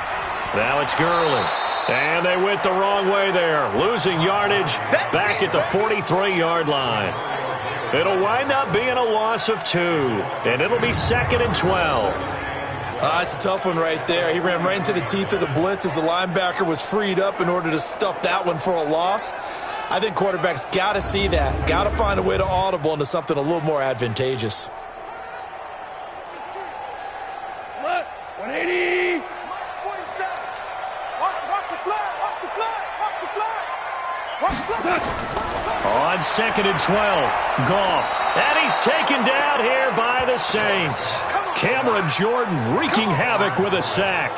Now it's Gurley. And they went the wrong way there. Losing yardage back at the 43-yard line. It'll wind up being a loss of 2, and it'll be 2nd and 12. It's a tough one right there. He ran right into the teeth of the blitz as the linebacker was freed up in order to stuff that one for a loss. I think quarterbacks got to see that. Got to find a way to audible into something a little more advantageous. 180. Watch the flag. Watch the flag. Watch the flag. Watch the flag. On 2nd and 12, Goff. And he's taken down here by the Saints. Cameron Jordan wreaking havoc with a sack.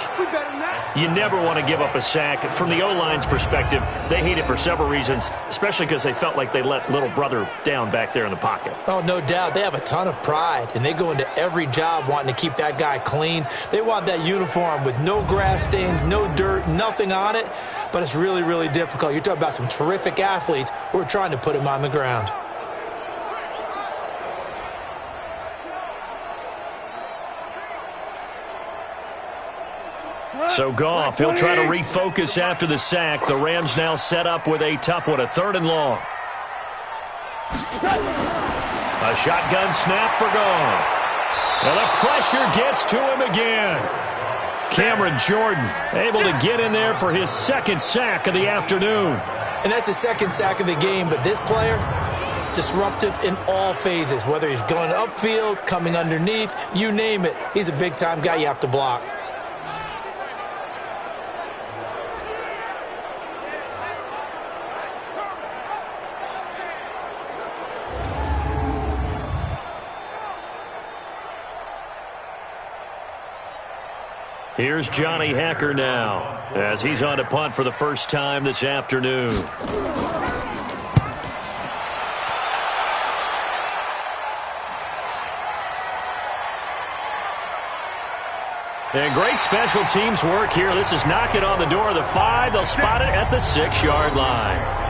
You never want to give up a sack. From the O-line's perspective, they hate it for several reasons, especially because they felt like they let little brother down back there in the pocket. Oh, no doubt. They have a ton of pride, and they go into every job wanting to keep that guy clean. They want that uniform with no grass stains, no dirt, nothing on it, but it's really, really difficult. You're talking about some terrific athletes who are trying to put him on the ground. So Goff, he'll try to refocus after the sack. The Rams now set up with a tough one, a 3rd and long. A shotgun snap for Goff. And the pressure gets to him again. Cameron Jordan able to get in there for his 2nd sack of the afternoon. And that's his 2nd sack of the game, but this player, disruptive in all phases, whether he's going upfield, coming underneath, you name it. He's a big-time guy you have to block. Here's Johnny Hacker now, as he's on to punt for the first time this afternoon. And great special teams work here. This is knocking on the door of the 5. They'll spot it at the 6-yard line.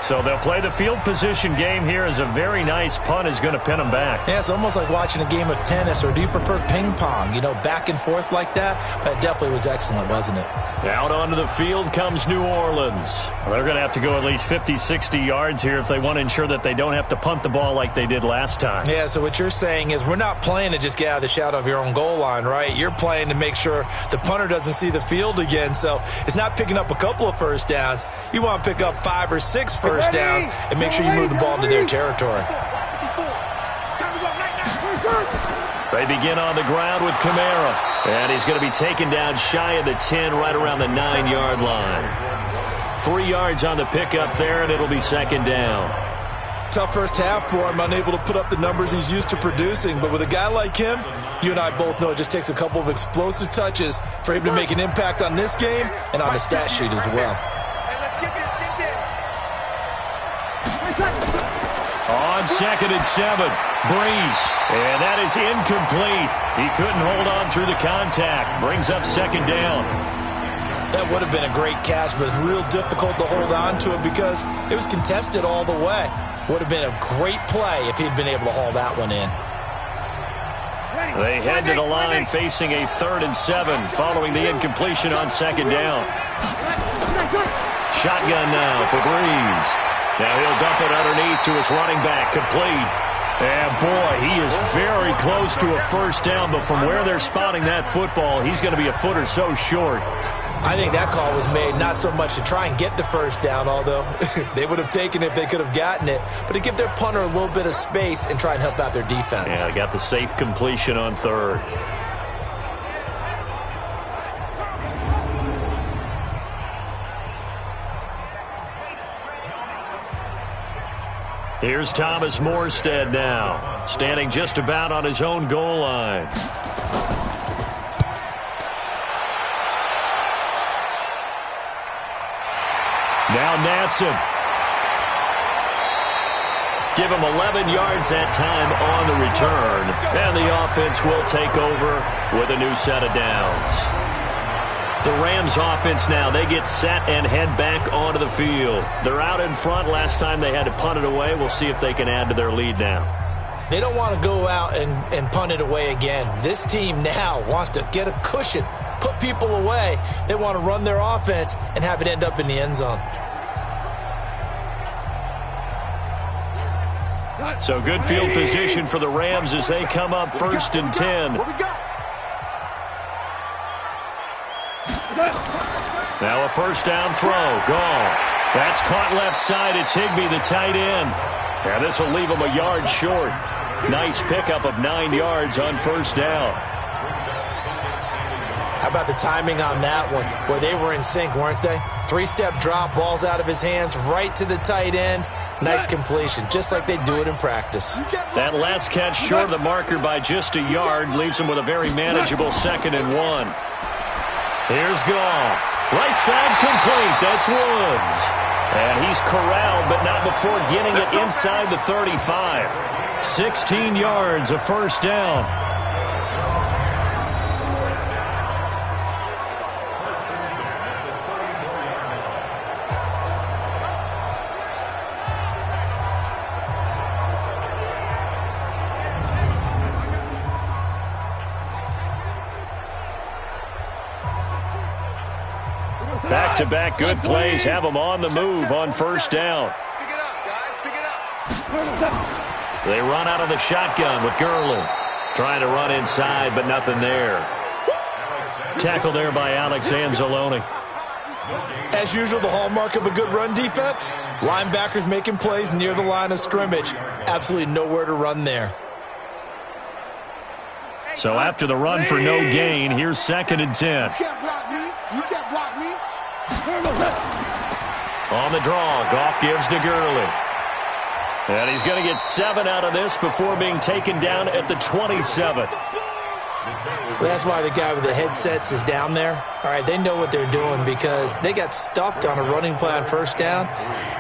So they'll play the field position game here as a very nice punt is going to pin them back. Yeah, it's almost like watching a game of tennis, or do you prefer ping pong? You know, back and forth like that? But it definitely was excellent, wasn't it? Out onto the field comes New Orleans. Well, they're going to have to go at least 50, 60 yards here if they want to ensure that they don't have to punt the ball like they did last time. Yeah, so what you're saying is we're not playing to just get out of the shadow of your own goal line, right? You're playing to make sure the punter doesn't see the field again. So it's not picking up a couple of first downs. You want to pick up 5 or 6 first downs and make sure you move the ball into their territory. They begin on the ground with Kamara. And he's going to be taken down shy of the 10, right around the 9-yard line. 3 yards on the pickup there, and it'll be 2nd down. Tough first half for him, unable to put up the numbers he's used to producing. But with a guy like him, you and I both know it just takes a couple of explosive touches for him to make an impact on this game and on the stat sheet as well. On 2nd and 7, Breeze. And that is incomplete. He couldn't hold on through the contact. Brings up 2nd down. That would have been a great catch, but it's real difficult to hold on to it because it was contested all the way. Would have been a great play if he'd been able to haul that one in. They head to the line facing a 3rd and 7 following the incompletion on 2nd down. Shotgun now for Breeze. Now he'll dump it underneath to his running back, complete. And boy, he is very close to a first down, but from where they're spotting that football, he's going to be a foot or so short. I think that call was made not so much to try and get the first down, although they would have taken it if they could have gotten it, but to give their punter a little bit of space and try and help out their defense. Yeah, they got the safe completion on 3rd. Here's Thomas Morstead now, standing just about on his own goal line. Now Natson. Give him 11 yards that time on the return. And the offense will take over with a new set of downs. The Rams offense now, they get set and head back onto the field. They're out in front. Last time they had to punt it away. We'll see if they can add to their lead now. They don't want to go out and punt it away again. This team now wants to get a cushion, put people away. They want to run their offense and have it end up in the end zone. So good field position for the Rams as they come up 1st and 10. Now a first down throw. Gone. That's caught left side. It's Higbee, the tight end. And this will leave him a yard short. Nice pickup of 9 yards on first down. How about the timing on that one? Boy, they were in sync, weren't they? 3-step drop, balls out of his hands, right to the tight end. Nice completion, just like they do it in practice. That last catch short of the marker by just a yard leaves him with a very manageable 2nd and 1. Here's Gall. Right side complete. That's Woods. And he's corralled, but not before getting it inside the 35. 16 yards, a first down. Back-to-back good plays have them on the move on first down. Pick it up, guys. Pick it up. They run out of the shotgun with Gurley. Trying to run inside, but nothing there. Tackle there by Alex Anzalone. As usual, the hallmark of a good run defense, linebackers making plays near the line of scrimmage. Absolutely nowhere to run there. So after the run for no gain, here's 2nd and 10. You can't block me. You can't block me. On the draw, Goff gives to Gurley. And he's going to get 7 out of this before being taken down at the 27. That's why the guy with the headsets is down there. All right, they know what they're doing because they got stuffed on a running play on first down.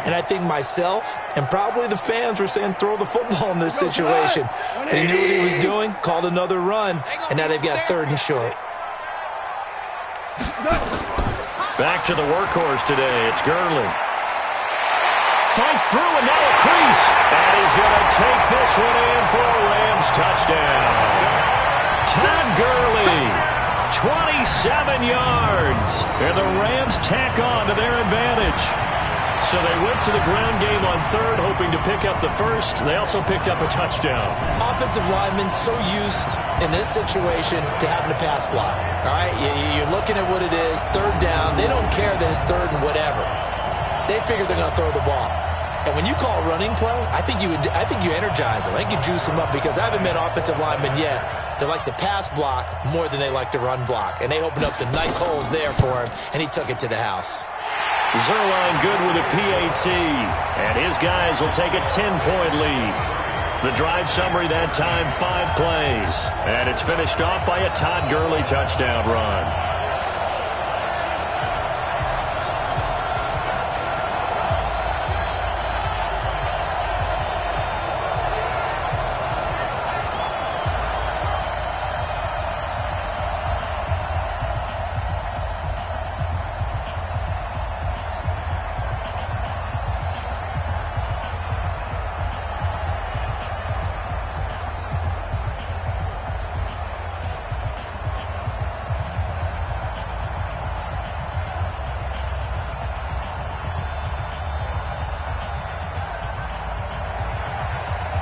And I think myself and probably the fans were saying throw the football in this situation. But he knew what he was doing, called another run, and now they've got 3rd and short. Back to the workhorse today. It's Gurley. Fights through and now a crease. And he's going to take this one in for a Rams touchdown. Todd Gurley, 27 yards. And the Rams tack on to their advantage. So they went to the ground game on 3rd, hoping to pick up the 1st. They also picked up a touchdown. Offensive linemen so used in this situation to having a pass block. All right, you're looking at what it is, 3rd down. They don't care that it's 3rd and whatever. They figure they're going to throw the ball. And when you call a running play, I think you energize them. I think you juice them up because I haven't met offensive linemen yet that likes to pass block more than they like to run block. And they opened up some nice holes there for him, and he took it to the house. Zuerlein good with a PAT, and his guys will take a 10-point lead. The drive summary that time, 5 plays. And it's finished off by a Todd Gurley touchdown run.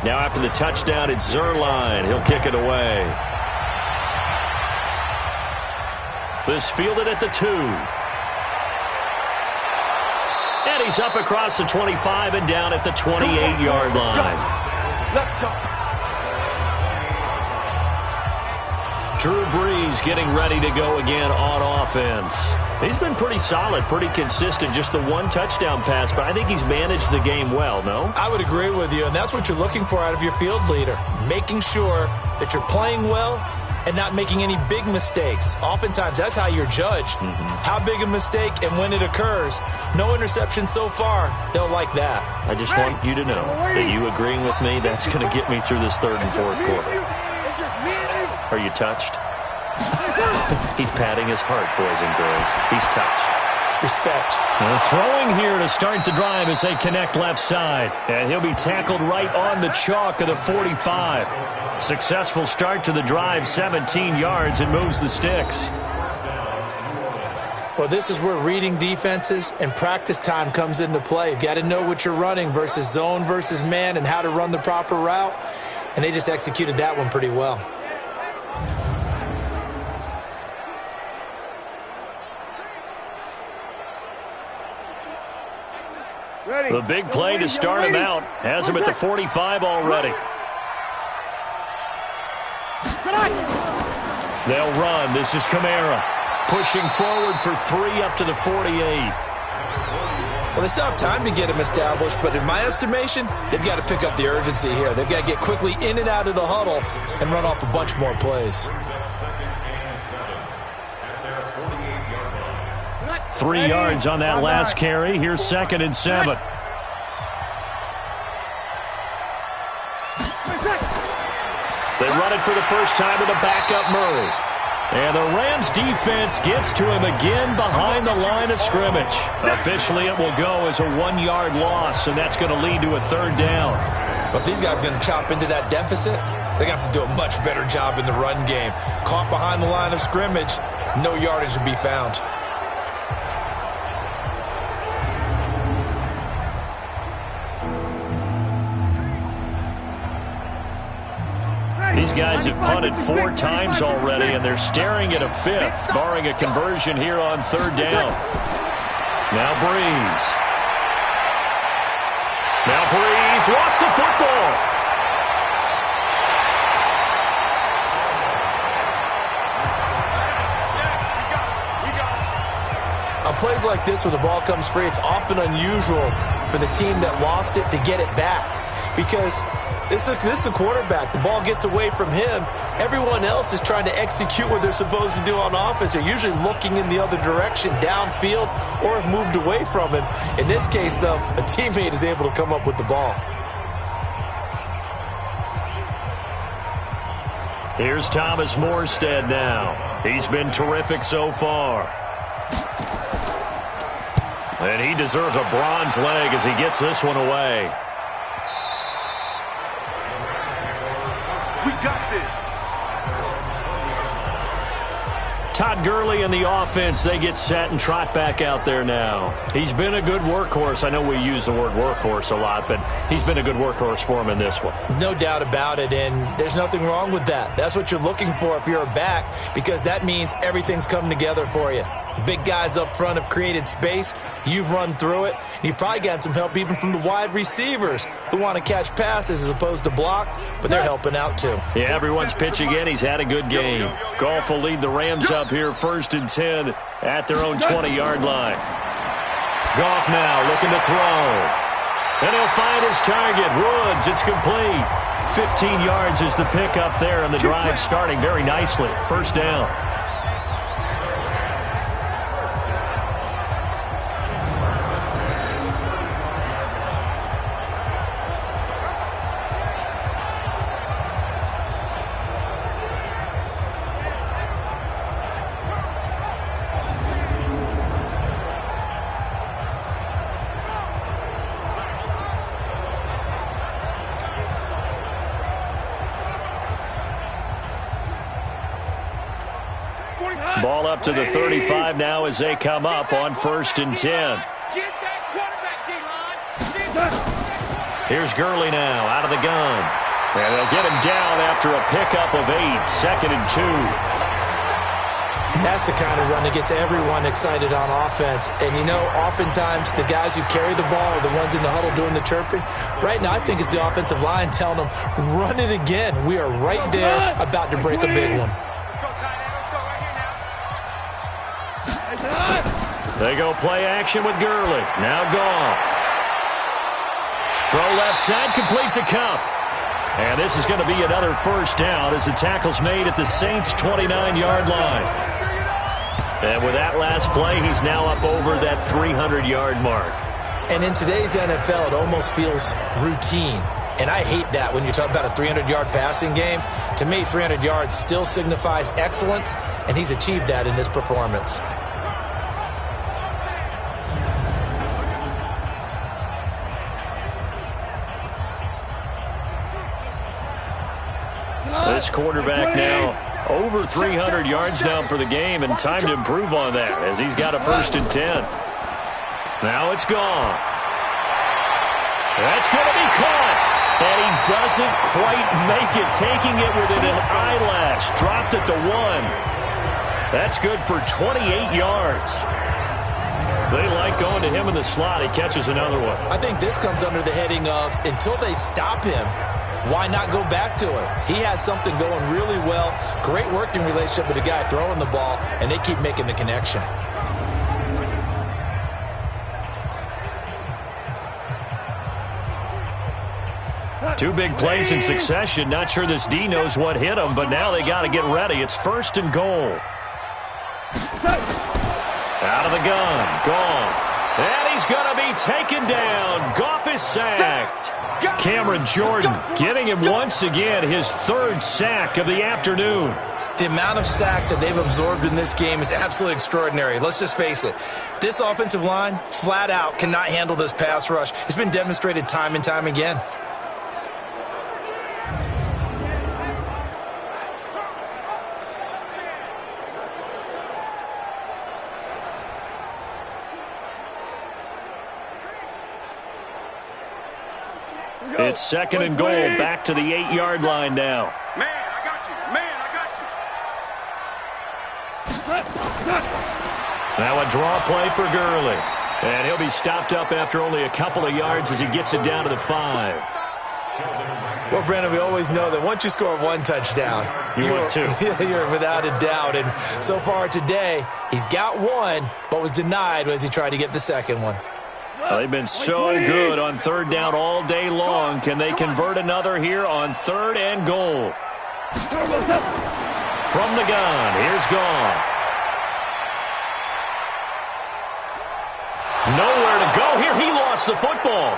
Now after the touchdown, it's Zuerlein. He'll kick it away. This fielded at the 2. And he's up across the 25 and down at the 28-yard line. Let's go. Drew Brees getting ready to go again on offense. He's been pretty solid, pretty consistent, just the 1 touchdown pass, but I think he's managed the game well, no? I would agree with you, and that's what you're looking for out of your field leader, making sure that you're playing well and not making any big mistakes. Oftentimes, that's how you're judged. How big a mistake and when it occurs. No interception so far. They'll like that. I just want you to know that you agreeing with me, that's going to get me through this 3rd and 4th quarter. It's just me and you. Are you touched? He's patting his heart, boys and girls. He's touched. Respect. Throwing here to start the drive as they connect left side. And he'll be tackled right on the chalk of the 45. Successful start to the drive, 17 yards, and moves the sticks. Well, this is where reading defenses and practice time comes into play. You've got to know what you're running versus zone versus man and how to run the proper route. And they just executed that one pretty well. Ready. The big play to start him out has him at the 45 already. They'll run. This is Kamara pushing forward for 3 up to the 48. Well, they still have time to get him established, but in my estimation, they've got to pick up the urgency here. They've got to get quickly in and out of the huddle and run off a bunch more plays. 3 yards on that last carry. Here's 2nd and 7. They run it for the first time to the backup Murray. And the Rams defense gets to him again behind the line of scrimmage. Officially, it will go as a 1-yard loss, and that's going to lead to a 3rd down. But if these guys are going to chop into that deficit, they got to do a much better job in the run game. Caught behind the line of scrimmage, no yardage to be found. These guys have punted 4 times already, and they're staring at a 5th, barring a conversion here on 3rd down. Now Breeze. Lost the football. On plays like this, when the ball comes free, it's often unusual for the team that lost it to get it back. Because this is the quarterback. The ball gets away from him. Everyone else is trying to execute what they're supposed to do on offense. They're usually looking in the other direction, downfield, or have moved away from him. In this case, though, a teammate is able to come up with the ball. Here's Thomas Morstead now. He's been terrific so far. And he deserves a bronze leg as he gets this one away. We got this. Todd Gurley and the offense, they get set and trot back out there now. He's been a good workhorse. I know we use the word workhorse a lot, but he's been a good workhorse for him in this one. No doubt about it, and there's nothing wrong with that. That's what you're looking for if you're a back, because that means everything's come together for you. The big guys up front have created space. You've run through it. You've probably gotten some help even from the wide receivers who want to catch passes as opposed to block, but they're helping out too. Yeah, everyone's pitching in. He's had a good game. Goff will lead the Rams up here 1st and 10 at their own 20-yard line. Goff now looking to throw. And he'll find his target. Woods, it's complete. 15 yards is the pickup there, and the drive starting very nicely. 1st down. Ball up to the 35 now as they come up on 1st and 10. Here's Gurley now out of the gun. And they'll get him down after a pickup of 8, 2nd and 2. And that's the kind of run that gets everyone excited on offense. And, you know, oftentimes the guys who carry the ball are the ones in the huddle doing the chirping. Right now, I think it's the offensive line telling them, run it again. We are right there about to break a big one. They go play action with Gurley. Now Goff. Throw left side, complete to Kupp. And this is going to be another 1st down as the tackle's made at the Saints' 29-yard line. And with that last play, he's now up over that 300-yard mark. And in today's NFL, it almost feels routine. And I hate that when you talk about a 300-yard passing game. To me, 300 yards still signifies excellence, and he's achieved that in this performance. This quarterback now Over 300 yards now for the game, and time to improve on that as he's got a 1st and 10. Now it's gone. That's going to be caught. And he doesn't quite make it, taking it within an eyelash. Dropped at the 1. That's good for 28 yards. They like going to him in the slot. He catches another one. I think this comes under the heading of until they stop him, why not go back to him? He has something going really well. Great working relationship with the guy throwing the ball, and they keep making the connection. Two big plays in succession. Not sure this D knows what hit him, but now they got to get ready. It's 1st and goal. Out of the gun. Goff. And he's going to be taken down. Goff is sacked. Cameron Jordan getting him once again, his 3rd sack of the afternoon. The amount of sacks that they've absorbed in this game is absolutely extraordinary. Let's just face it. This offensive line, flat out, cannot handle this pass rush. It's been demonstrated time and time again. It's 2nd and goal, back to the 8-yard line now. Man, I got you. Man, I got you. Now a draw play for Gurley. And he'll be stopped up after only a couple of yards as he gets it down to the 5. Well, Brandon, we always know that once you score 1 touchdown, you're 2. You're without a doubt. And so far today, he's got 1, but was denied as he tried to get the 2nd one. Well, they've been so good on 3rd down all day long. Can they convert another here on 3rd and goal? From the gun, here's Goff. Nowhere to go here. He lost the football.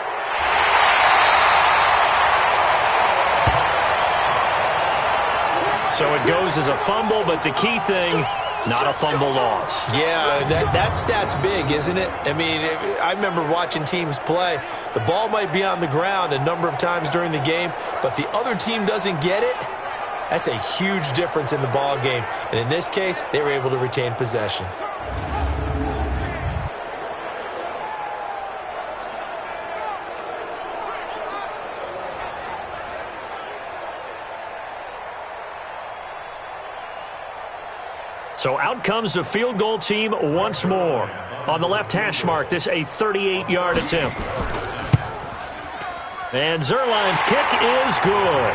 So it goes as a fumble, but the key thing, not a fumble loss. Yeah, that stat's big, isn't it? I mean, I remember watching teams play. The ball might be on the ground a number of times during the game, but the other team doesn't get it. That's a huge difference in the ball game. And in this case, they were able to retain possession. So out comes the field goal team once more. On the left hash mark, this a 38-yard attempt. And Zerline's kick is good.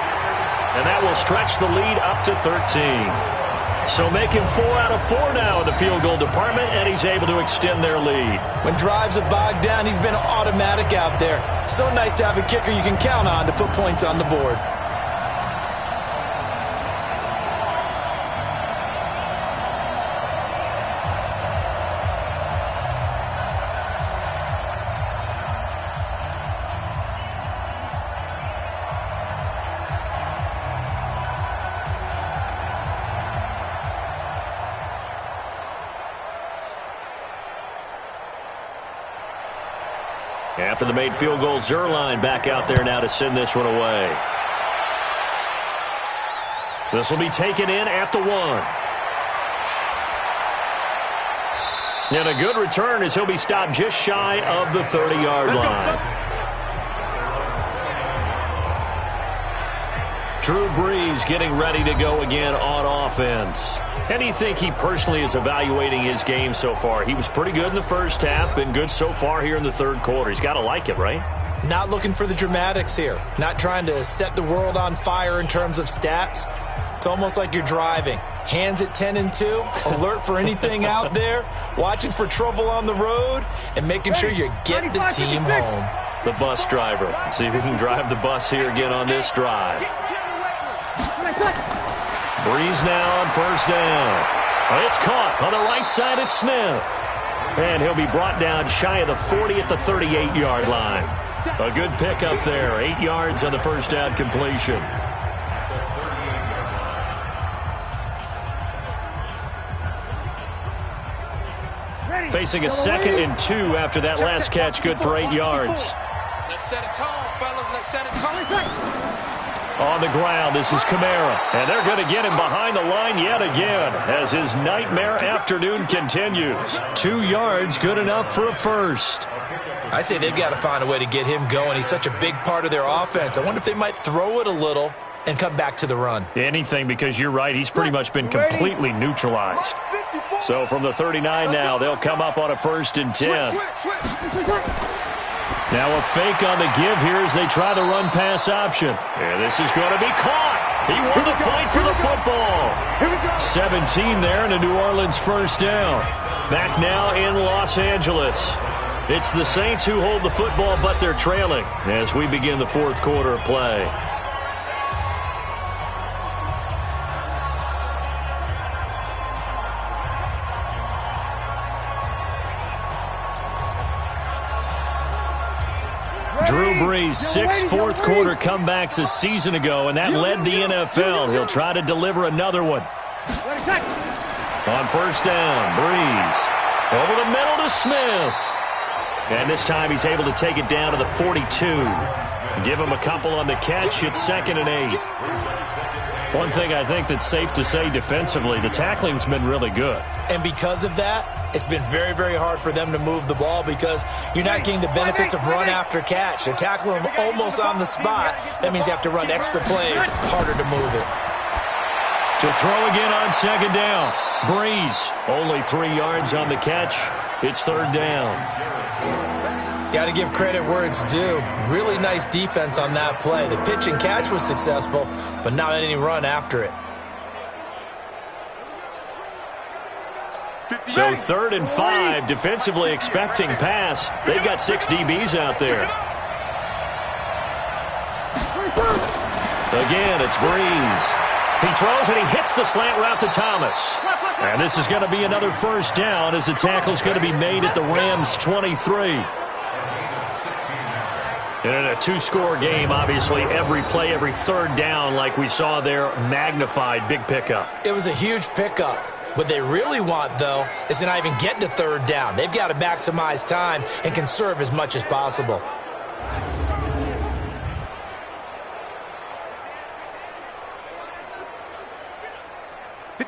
And that will stretch the lead up to 13. So making 4 out of 4 now in the field goal department, and he's able to extend their lead. When drives have bogged down, he's been automatic out there. So nice to have a kicker you can count on to put points on the board. After the made field goal, Zerline back out there now to send this one away. This will be taken in at the 1. And a good return as he'll be stopped just shy of the 30-yard line. Drew Brees getting ready to go again on offense. How do you think he personally is evaluating his game so far? He was pretty good in the first half, been good so far here in the 3rd quarter. He's got to like it, right? Not looking for the dramatics here. Not trying to set the world on fire in terms of stats. It's almost like you're driving. Hands at 10 and 2, alert for anything out there, watching for trouble on the road, and making sure you get the team home. The bus driver. See if he can drive the bus here again on this drive. Breeze now on 1st down. It's caught on the right side at Smith. And he'll be brought down shy of the 40 at the 38-yard line. A good pickup there. 8 yards on the 1st down completion. Facing a 2nd and 2 after that last catch. Good for 8 yards. Let's set a tone, fellas. Let's set a tone. On the ground, this is Kamara. And they're going to get him behind the line yet again as his nightmare afternoon continues. 2 yards, good enough for a first. I'd say they've got to find a way to get him going. He's such a big part of their offense. I wonder if they might throw it a little and come back to the run. Anything, because you're right, he's pretty much been completely neutralized. So from the 39 now, they'll come up on a 1st and 10. Now a fake on the give here as they try the run-pass option. And this is going to be caught. He won the fight for the football. 17 there and a New Orleans 1st down. Back now in Los Angeles. It's the Saints who hold the football, but they're trailing as we begin the 4th quarter of play. Drew Brees, 6 fourth-quarter comebacks a season ago, and that led the NFL. He'll try to deliver another one. On 1st down, Brees over the middle to Smith. And this time he's able to take it down to the 42. Give him a couple on the catch. It's 2nd and 8. One thing I think that's safe to say defensively, the tackling's been really good. And because of that, it's been very, very hard for them to move the ball because you're not getting the benefits of run after catch. They're tackling them almost on the spot. That means you have to run extra plays, harder to move it. To throw again on 2nd down. Brees, only 3 yards on the catch. It's 3rd down. Got to give credit where it's due. Really nice defense on that play. The pitch and catch was successful, but not any run after it. So 3rd and 5, defensively expecting pass. They've got 6 DBs out there. Again, it's Brees. He throws and he hits the slant route to Thomas. And this is going to be another 1st down as the tackle's going to be made at the Rams' 23. And in a 2-score game, obviously, every play, every 3rd down, like we saw there, magnified, big pickup. It was a huge pickup. What they really want, though, is to not even get to 3rd down. They've got to maximize time and conserve as much as possible.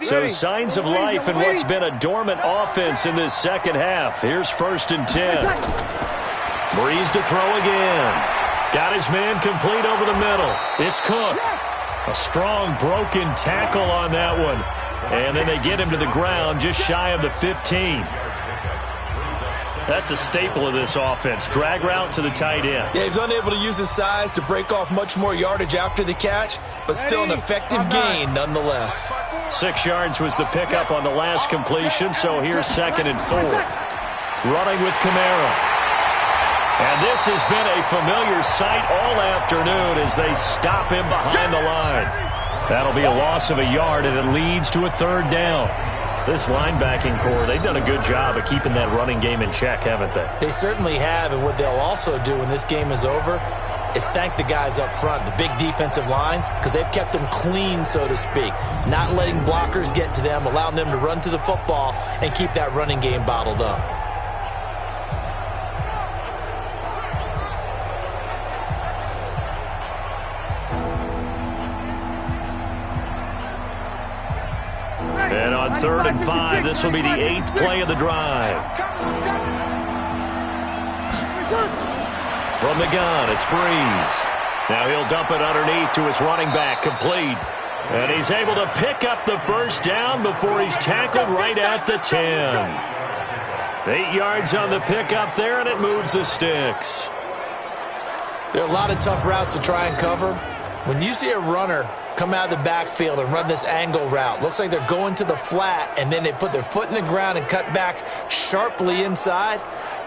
So signs of life in what's been a dormant offense in this 2nd half. Here's 1st and 10. Brees to throw again. Got his man complete over the middle. It's Cook. A strong broken tackle on that one. And then they get him to the ground just shy of the 15. That's a staple of this offense. Drag route to the tight end. Yeah, he's unable to use his size to break off much more yardage after the catch, but still an effective gain nonetheless. 6 yards was the pickup on the last completion, so here's 2nd and 4. Running with Kamara. And this has been a familiar sight all afternoon as they stop him behind the line. That'll be a loss of a yard, and it leads to a 3rd down. This linebacking core, they've done a good job of keeping that running game in check, haven't they? They certainly have, and what they'll also do when this game is over is thank the guys up front, the big defensive line, because they've kept them clean, so to speak. Not letting blockers get to them, allowing them to run to the football and keep that running game bottled up. And on 3rd and 5, this will be the 8th play of the drive. From the gun, it's Brees. Now he'll dump it underneath to his running back, complete. And he's able to pick up the 1st down before he's tackled right at the 10. 8 yards on the pickup there, and it moves the sticks. There are a lot of tough routes to try and cover. When you see a runner come out of the backfield and run this angle route, looks like they're going to the flat, and then they put their foot in the ground and cut back sharply inside.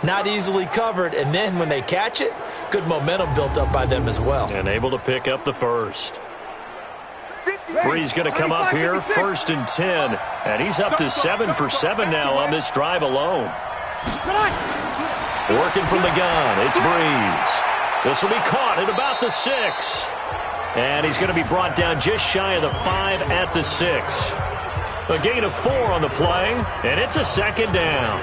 Not easily covered, and then when they catch it, good momentum built up by them as well. And able to pick up the 1st. Brees going to come up here, 1st and 10, and he's up to 7 for 7 now on this drive alone. Working from the gun, it's Brees. This will be caught at about the 6. And he's going to be brought down just shy of the 5 at the 6. A gain of 4 on the play, and it's a 2nd down.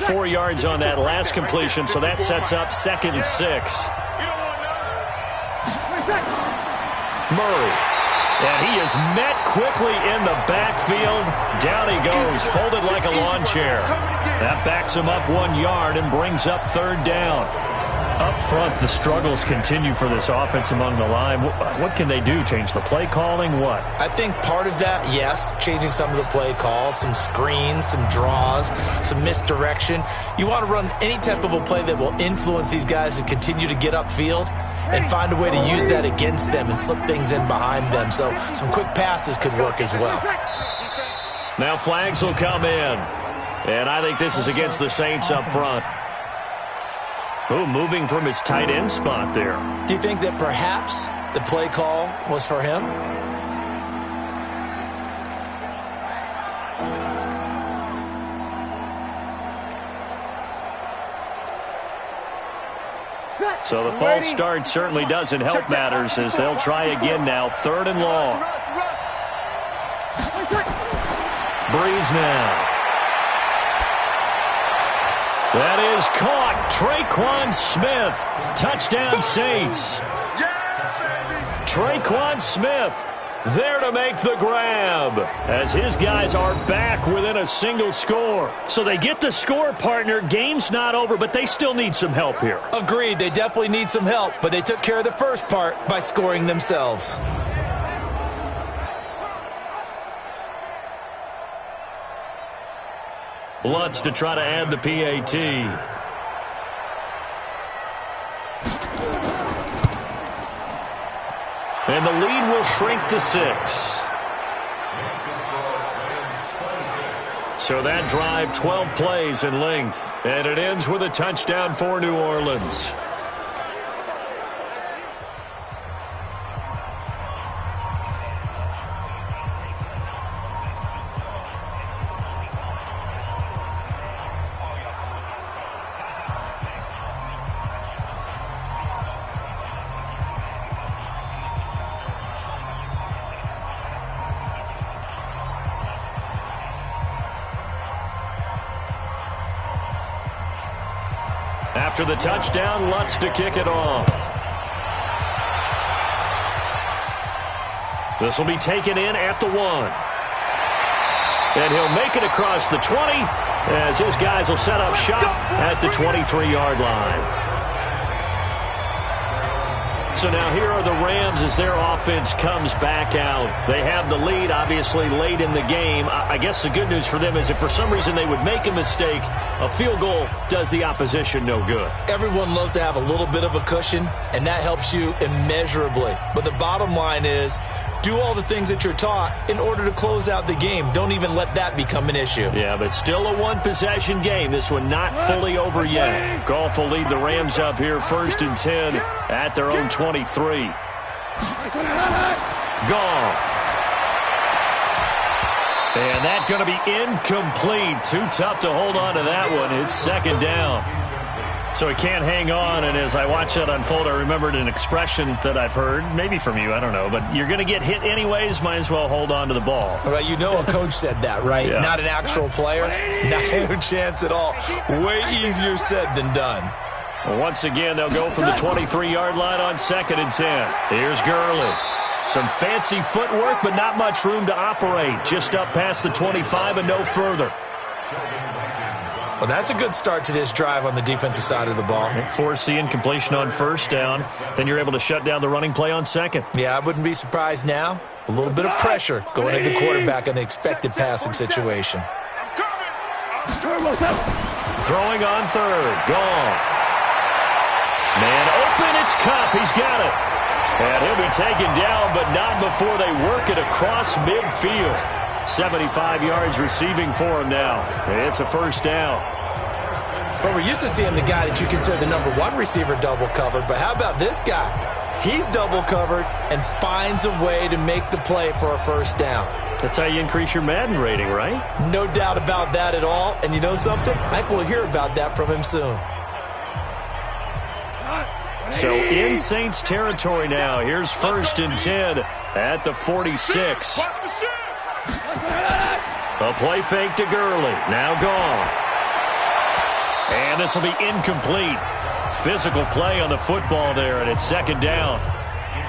4 yards on that last completion, so that sets up 2nd and 6. Murray. And he is met quickly in the backfield. Down he goes, folded like a lawn chair. That backs him up 1 yard and brings up 3rd down. Up front, the struggles continue for this offense among the line. What can they do? Change the play calling? What? I think part of that, yes, changing some of the play calls, some screens, some draws, some misdirection. You want to run any type of a play that will influence these guys to continue to get upfield and find a way to use that against them and slip things in behind them. So some quick passes could work as well. Now flags will come in. And I think this is against the Saints up front. Oh, moving from his tight end spot there. Do you think that perhaps the play call was for him? So the false start certainly doesn't help matters as they'll try again now. 3rd and long. Breeze now. That is caught. Traquan Smith. Touchdown Saints. Traquan Smith there to make the grab as his guys are back within a single score. So they get the score, partner. Game's not over, but they still need some help here. Agreed. They definitely need some help, but they took care of the first part by scoring themselves. Lutz to try to add the PAT. And the lead will shrink to 6. So that drive, 12 plays in length. And it ends with a touchdown for New Orleans. After the touchdown, Lutz to kick it off. This will be taken in at the 1. And he'll make it across the 20 as his guys will set up shop at the 23-yard line. So now here are the Rams as their offense comes back out. They have the lead, obviously, late in the game. I guess the good news for them is if for some reason they would make a mistake, a field goal does the opposition no good. Everyone loves to have a little bit of a cushion, and that helps you immeasurably. But the bottom line is, do all the things that you're taught in order to close out the game. Don't even let that become an issue. Yeah, but still a one-possession game. This one not fully over yet. Goff will lead the Rams up here 1st and 10 at their own 23. Goff. And that going to be incomplete. Too tough to hold on to that one. It's 2nd down. So he can't hang on, and as I watch that unfold, I remembered an expression that I've heard, maybe from you, I don't know, but you're going to get hit anyways, might as well hold on to the ball. Well, you know a coach said that, right? Yeah. Not an actual player. No chance at all. Way easier said than done. Well, once again, they'll go from the 23-yard line on 2nd and 10. Here's Gurley. Some fancy footwork, but not much room to operate. Just up past the 25 and no further. Well, that's a good start to this drive on the defensive side of the ball. Force the incompletion on 1st down. Then you're able to shut down the running play on 2nd. Yeah, I wouldn't be surprised now. A little bit of pressure going at the quarterback in an expected passing situation. Throwing on 3rd. Goff. Man open, it's Kupp. He's got it. And he'll be taken down, but not before they work it across midfield. 75 yards receiving for him now. It's a 1st down. Well, we're used to seeing the guy that you consider the number 1 receiver double covered, but how about this guy? He's double covered and finds a way to make the play for a 1st down. That's how you increase your Madden rating, right? No doubt about that at all. And you know something? I think we'll hear about that from him soon. So in Saints territory now. Here's 1st and 10 at the 46. A play fake to Gurley. Now Goff. And this will be incomplete. Physical play on the football there, and it's second down.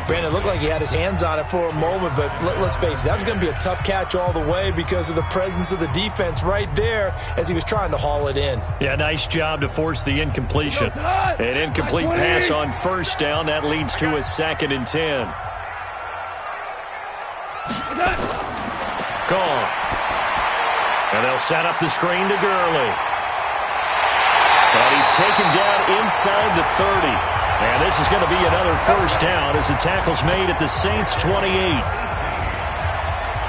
Brandon, looked like he had his hands on it for a moment, but let's face it, that was going to be a tough catch all the way because of the presence of the defense right there as he was trying to haul it in. Yeah, nice job to force the incompletion. An incomplete pass on first down. That leads to a 2nd and 10. Gone. And they'll set up the screen to Gurley. And he's taken down inside the 30. And this is going to be another first down as the tackle's made at the Saints' 28.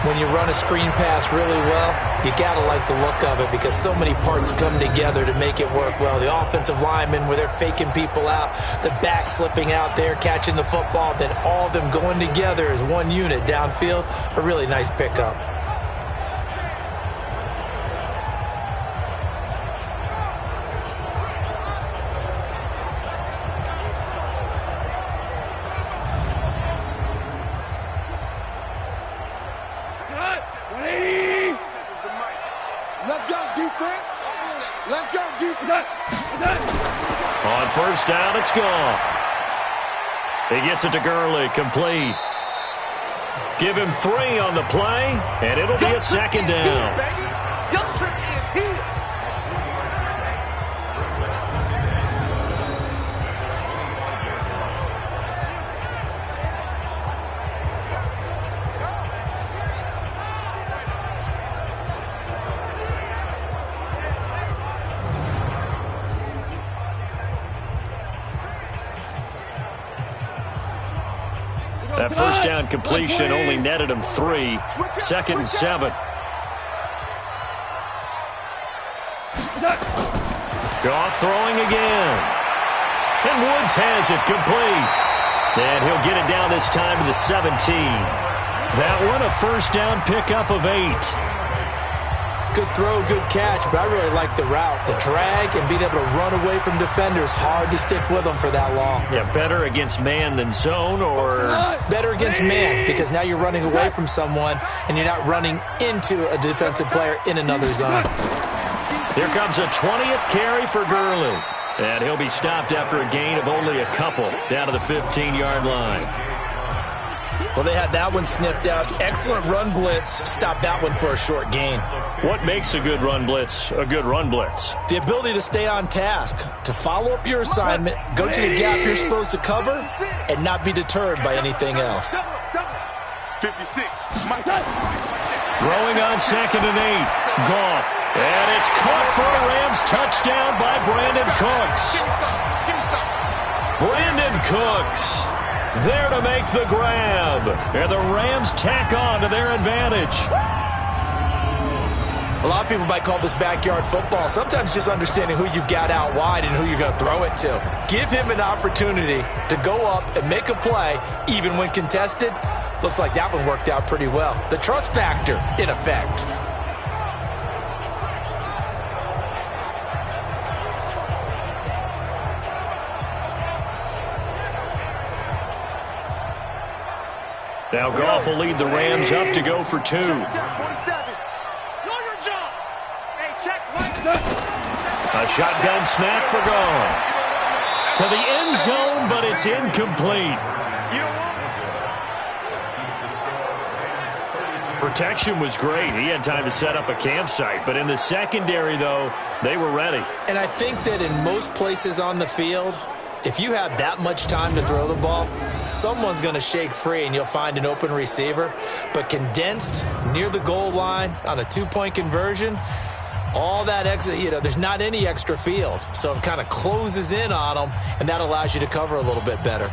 When you run a screen pass really well, you got to like the look of it because so many parts come together to make it work well. The offensive linemen, where they're faking people out, the back slipping out there, catching the football, then all of them going together as one unit downfield. A really nice pickup. On first down, it's Goff. He gets it to Gurley, complete. Give him 3 on the play, and it'll be a 2nd down. Young Trip is here. That first down completion only netted him 3. 2nd and 7. Goff throwing again. And Woods has it complete. And he'll get it down this time to the 17. That one a first down pickup of 8. Good throw, good catch, but I really like the route. The drag and being able to run away from defenders, hard to stick with them for that long. Yeah, better against man than zone, or? Better against man, because now you're running away from someone and you're not running into a defensive player in another zone. Here comes a 20th carry for Gurley. And he'll be stopped after a gain of only a couple down to the 15-yard line. Well, they had that one sniffed out. Excellent run blitz. Stopped that one for a short gain. What makes a good run blitz a good run blitz? The ability to stay on task, to follow up your assignment, go to the gap you're supposed to cover, and not be deterred by anything else. 56. Throwing on 2nd and 8. Goff. And it's caught for a Rams touchdown by Brandon Cooks. Brandon Cooks there to make the grab. And the Rams tack on to their advantage. A lot of people might call this backyard football. Sometimes just understanding who you've got out wide and who you're going to throw it to. Give him an opportunity to go up and make a play, even when contested. Looks like that one worked out pretty well. The trust factor, in effect. Now Goff will lead the Rams up to go for 2. A shotgun snap for Goff. To the end zone, but it's incomplete. Protection was great. He had time to set up a campsite. But in the secondary, though, they were ready. And I think that in most places on the field, if you have that much time to throw the ball, someone's going to shake free and you'll find an open receiver. But condensed near the goal line on a 2-point conversion, all that extra, there's not any extra field. So it kind of closes in on them, and that allows you to cover a little bit better.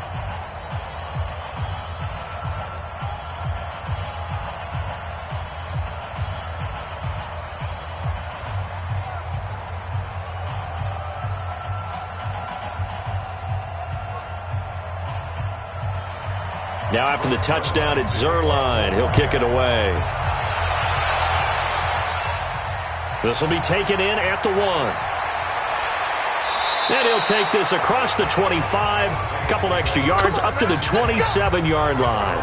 Now after the touchdown, it's Zerline. He'll kick it away. This will be taken in at the 1. And he'll take this across the 25. A couple extra yards up to the 27-yard line.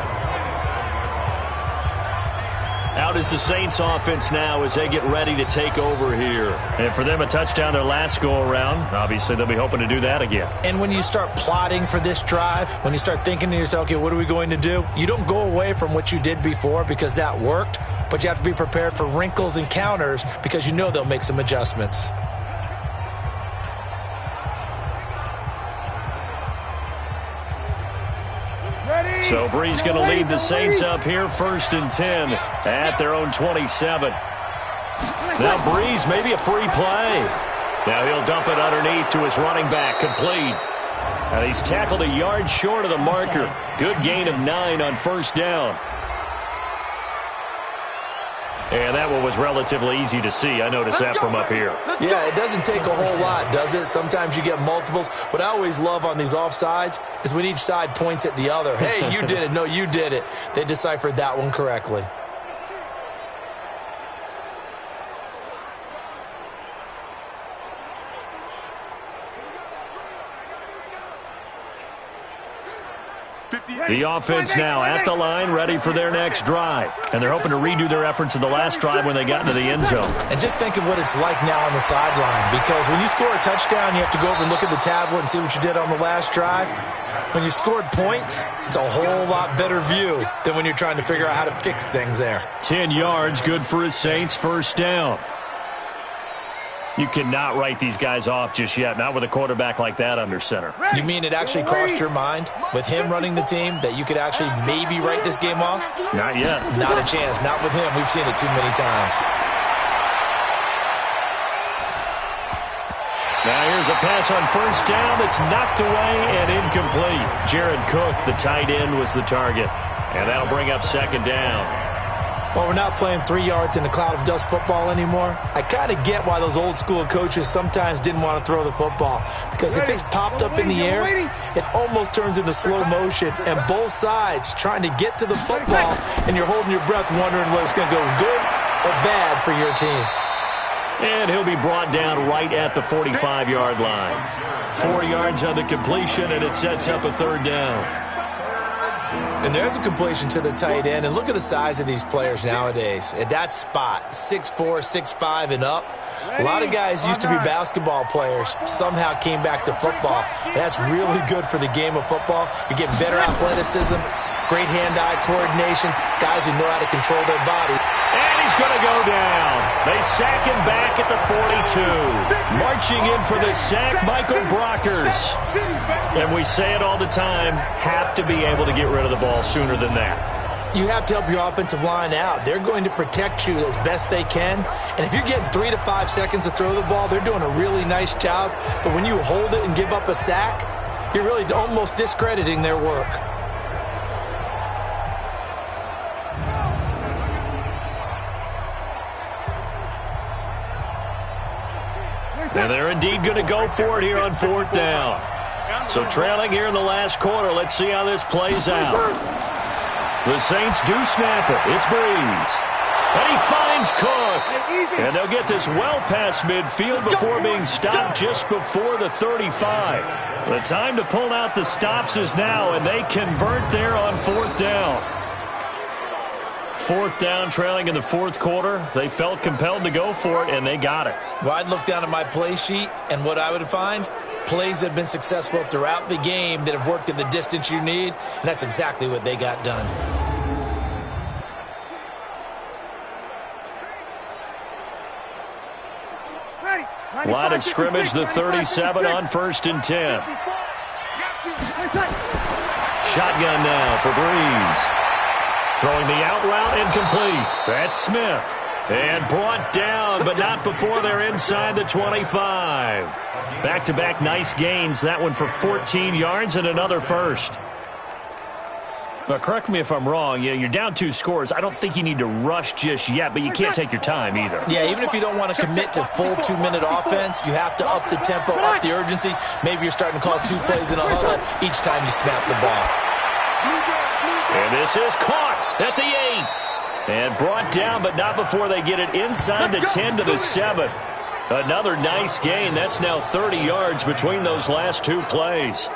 Out is the Saints offense now as they get ready to take over here. And for them, a touchdown their last go-around. Obviously, they'll be hoping to do that again. And when you start plotting for this drive, when you start thinking to yourself, okay, what are we going to do? You don't go away from what you did before because that worked, but you have to be prepared for wrinkles and counters because you know they'll make some adjustments. So Brees going to lead the Saints up here 1st and 10 at their own 27. Now Brees, maybe a free play. Now he'll dump it underneath to his running back, complete. And he's tackled a yard short of the marker. Good gain of 9 on 1st down. And that one was relatively easy to see. I noticed that from up here. Yeah, it doesn't take a whole lot, does it? Sometimes you get multiples. What I always love on these offsides is when each side points at the other. Hey, you did it. No, you did it. They deciphered that one correctly. The offense now at the line, ready for their next drive. And they're hoping to redo their efforts in the last drive when they got into the end zone. And just think of what it's like now on the sideline. Because when you score a touchdown, you have to go over and look at the tablet and see what you did on the last drive. When you scored points, it's a whole lot better view than when you're trying to figure out how to fix things there. 10 yards, good for his Saints, 1st down. You cannot write these guys off just yet, not with a quarterback like that under center. You mean it actually crossed your mind with him running the team that you could actually maybe write this game off? Not yet. Not a chance. Not with him. We've seen it too many times. Now here's a pass on 1st down that's knocked away and incomplete. Jared Cook, the tight end, was the target. And that'll bring up 2nd down. Well, we're not playing 3 yards in a cloud of dust football anymore. I kind of get why those old school coaches sometimes didn't want to throw the football. Because if it's popped up in the air, it almost turns into slow motion. And both sides trying to get to the football, and you're holding your breath wondering whether it's going to go good or bad for your team. And he'll be brought down right at the 45-yard line. 4 yards on the completion, and it sets up a 3rd down. And there's a completion to the tight end. And look at the size of these players nowadays. At that spot, 6'4", 6'5", and up. A lot of guys used to be basketball players, somehow came back to football. And that's really good for the game of football. You're getting better athleticism, great hand-eye coordination, guys who know how to control their body. And he's going to go down. They sack him back at the 42. Marching in for the sack, Michael Brockers. And we say it all the time, have to be able to get rid of the ball sooner than that. You have to help your offensive line out. They're going to protect you as best they can. And if you're getting 3 to 5 seconds to throw the ball, they're doing a really nice job. But when you hold it and give up a sack, you're really almost discrediting their work. And they're indeed going to go for it here on 4th down. So trailing here in the last quarter. Let's see how this plays out. The Saints do snap it. It's Brees. And he finds Cook. And they'll get this well past midfield before being stopped just before the 35. The time to pull out the stops is now, and they convert there on 4th down. 4th down, trailing in the 4th quarter. They felt compelled to go for it, and they got it. Well, I'd look down at my play sheet, and what I would find, plays that have been successful throughout the game that have worked at the distance you need, and that's exactly what they got done. Line of scrimmage, the 37 on 1st and 10. Shotgun now for Brees. Throwing the out route incomplete. That's Smith. And brought down, but not before they're inside the 25. Back-to-back nice gains. That one for 14 yards and another first. But correct me if I'm wrong. You're down 2 scores. I don't think you need to rush just yet, but you can't take your time either. Yeah, even if you don't want to commit to full 2-minute offense, you have to up the tempo, up the urgency. Maybe you're starting to call 2 plays in a huddle each time you snap the ball. And this is caught at the 8. And brought down, but not before they get it inside the 10 to the 7. Another nice gain. That's now 30 yards between those last 2 plays.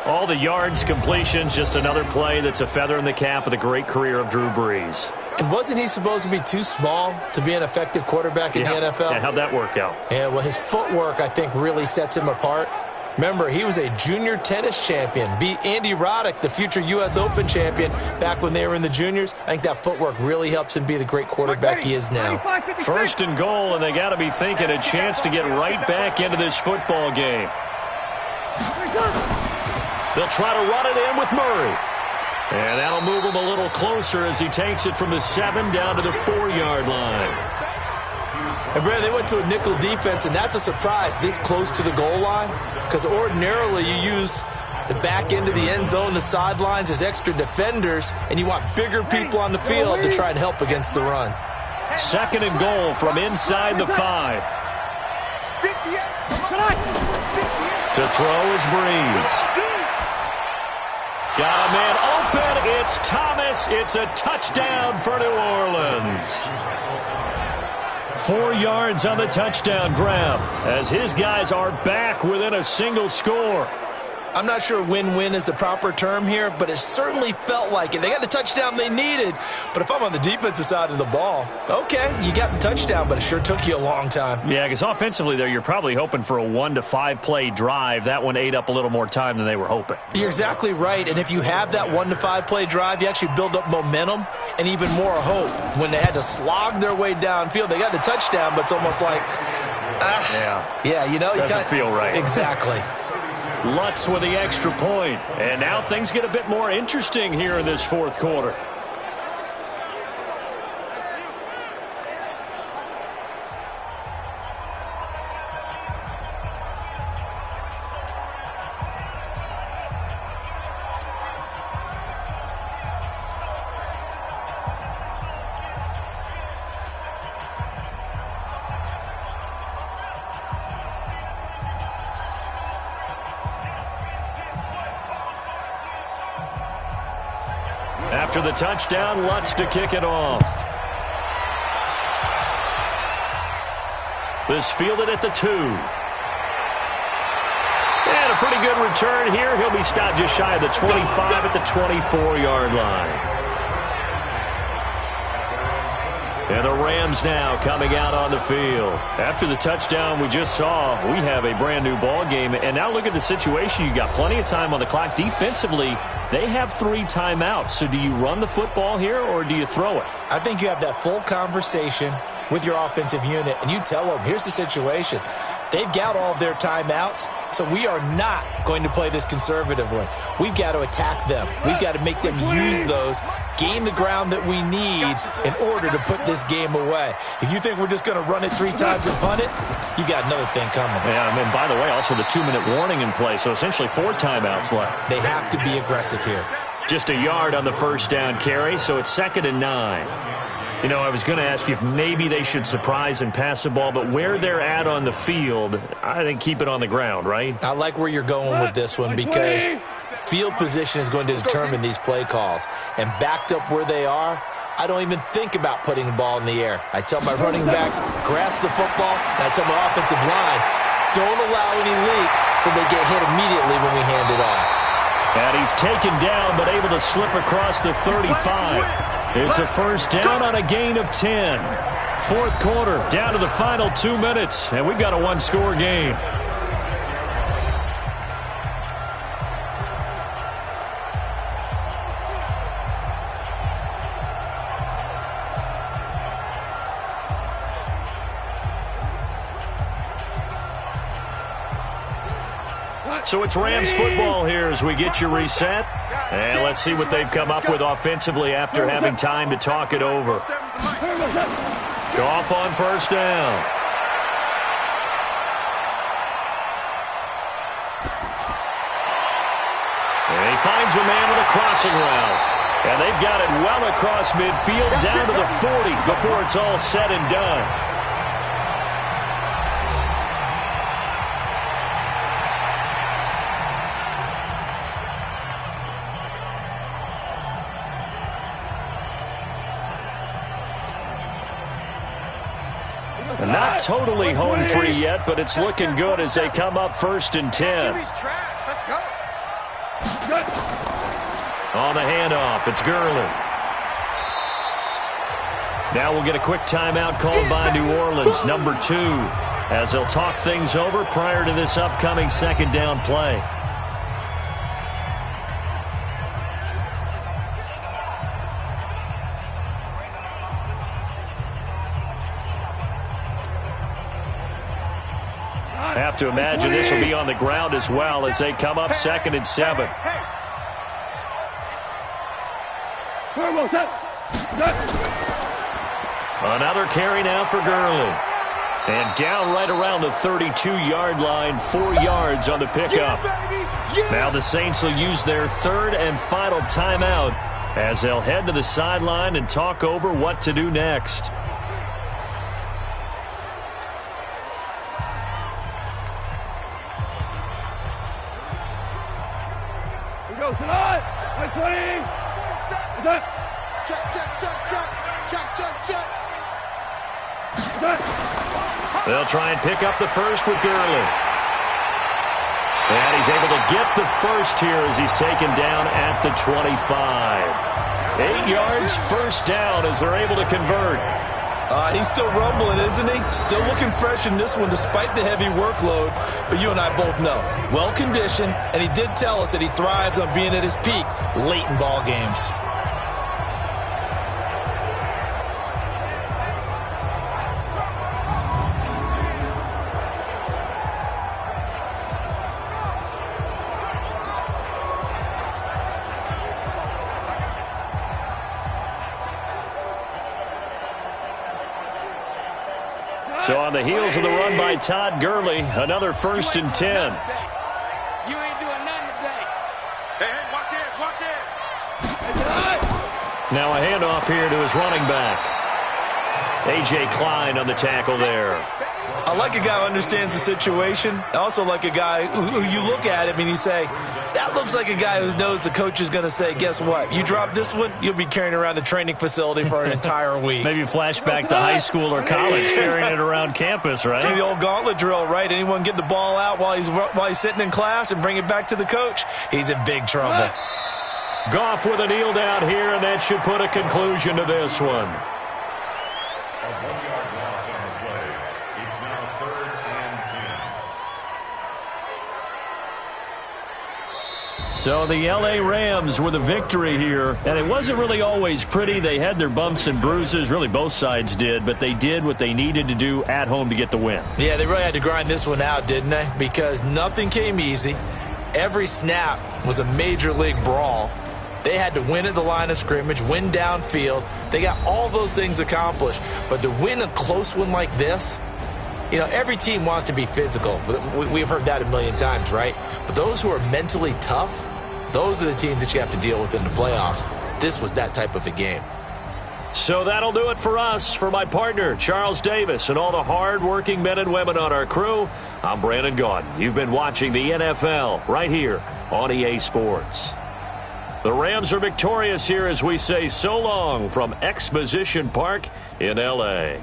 All the yards, completions, just another play that's a feather in the cap of the great career of Drew Brees. And wasn't he supposed to be too small to be an effective quarterback in the NFL? Yeah, how'd that work out? Yeah, well, his footwork, I think, really sets him apart. Remember, he was a junior tennis champion, beat Andy Roddick, the future U.S. Open champion, back when they were in the juniors. I think that footwork really helps him be the great quarterback he is now. 1st and goal, and they got to be thinking a chance to get right back into this football game. They'll try to run it in with Murray. And that'll move him a little closer as he takes it from the 7 down to the 4-yard line. And, Brad, they went to a nickel defense, and that's a surprise this close to the goal line, because ordinarily you use the back end of the end zone, the sidelines as extra defenders, and you want bigger people on the field to try and help against the run. 2nd and goal from inside the 5. To throw is Breeze. Got a man open. It's Thomas. It's a touchdown for New Orleans. 4 yards on the touchdown grab as his guys are back within a single score. I'm not sure win-win is the proper term here, but it certainly felt like it. They got the touchdown they needed, but if I'm on the defensive side of the ball, okay, you got the touchdown, but it sure took you a long time. Yeah, because offensively there, you're probably hoping for a 1 to 5 play drive. That one ate up a little more time than they were hoping. You're exactly right, and if you have that 1 to 5 play drive, you actually build up momentum and even more hope. When they had to slog their way downfield, they got the touchdown, but it's almost like, you know, doesn't feel right. Exactly. Lutz with the extra point. And now things get a bit more interesting here in this 4th quarter. After the touchdown, Lutz to kick it off. This fielded at the 2. And a pretty good return here. He'll be stopped just shy of the 25 at the 24-yard line. And the Rams now coming out on the field. After the touchdown we just saw, we have a brand-new ball game. And now look at the situation. You got plenty of time on the clock. Defensively, they have 3 timeouts. So do you run the football here or do you throw it? I think you have that full conversation with your offensive unit, and you tell them, here's the situation. They've got all of their timeouts, so we are not going to play this conservatively. We've got to attack them. We've got to make them use those, gain the ground that we need in order to put this game away. If you think we're just going to run it 3 times and punt it, you got another thing coming. Yeah, and by the way, also the 2-minute warning in play, so essentially 4 timeouts left. They have to be aggressive here. Just a yard on the 1st down carry, so it's 2nd and 9. You know, I was going to ask you if maybe they should surprise and pass the ball, but where they're at on the field, I think keep it on the ground, right? I like where you're going with this one because field position is going to determine these play calls. And backed up where they are, I don't even think about putting the ball in the air. I tell my running backs, grasp the football, and I tell my offensive line, don't allow any leaks so they get hit immediately when we hand it off. And he's taken down but able to slip across the 35. It's a 1st down on a gain of 10. 4th quarter, down to the final 2 minutes, and we've got a 1-score game. So it's Rams football here as we get you reset. And let's see what they've come up with offensively after having time to talk it over. Goff on 1st down. And he finds a man with a crossing route. And they've got it well across midfield down to the 40 before it's all said and done. Not totally home free yet, but it's looking good as they come up 1st and 10. On the handoff, it's Gurley. Now we'll get a quick timeout called by New Orleans, number 2, as they'll talk things over prior to this upcoming second down play. Have to imagine this will be on the ground as well as they come up 2nd and 7. Another carry now for Gurley. And down right around the 32-yard line, 4 yards on the pickup. Now the Saints will use their 3rd and final timeout as they'll head to the sideline and talk over what to do next. They'll try and pick up the first with Gurley. And he's able to get the first here as he's taken down at the 25. 8 yards, first down as they're able to convert. He's still rumbling, isn't he? Still looking fresh in this one despite the heavy workload. But you and I both know, well-conditioned, and he did tell us that he thrives on being at his peak late in ball games. So on the heels of the run by Todd Gurley, another 1st and 10. You ain't doing nothing today. Hey, watch it. Now a handoff here to his running back. A.J. Klein on the tackle there. I like a guy who understands the situation. I also like a guy who you look at him and you say, that looks like a guy who knows the coach is going to say, guess what? You drop this one, you'll be carrying around the training facility for an entire week. Maybe flashback to high school or college, carrying it around campus, right? The old gauntlet drill, right? Anyone get the ball out while he's sitting in class and bring it back to the coach? He's in big trouble. Goff with a kneel down here, and that should put a conclusion to this one. So the L.A. Rams with a victory here, and it wasn't really always pretty. They had their bumps and bruises, really both sides did, but they did what they needed to do at home to get the win. Yeah, they really had to grind this one out, didn't they? Because nothing came easy. Every snap was a major league brawl. They had to win at the line of scrimmage, win downfield. They got all those things accomplished. But to win a close one like this, you know, every team wants to be physical. We've heard that a million times, right? But those who are mentally tough, those are the teams that you have to deal with in the playoffs. This was that type of a game. So that'll do it for us. For my partner, Charles Davis, and all the hard-working men and women on our crew, I'm Brandon Gaudin. You've been watching the NFL right here on EA Sports. The Rams are victorious here as we say so long from Exposition Park in L.A.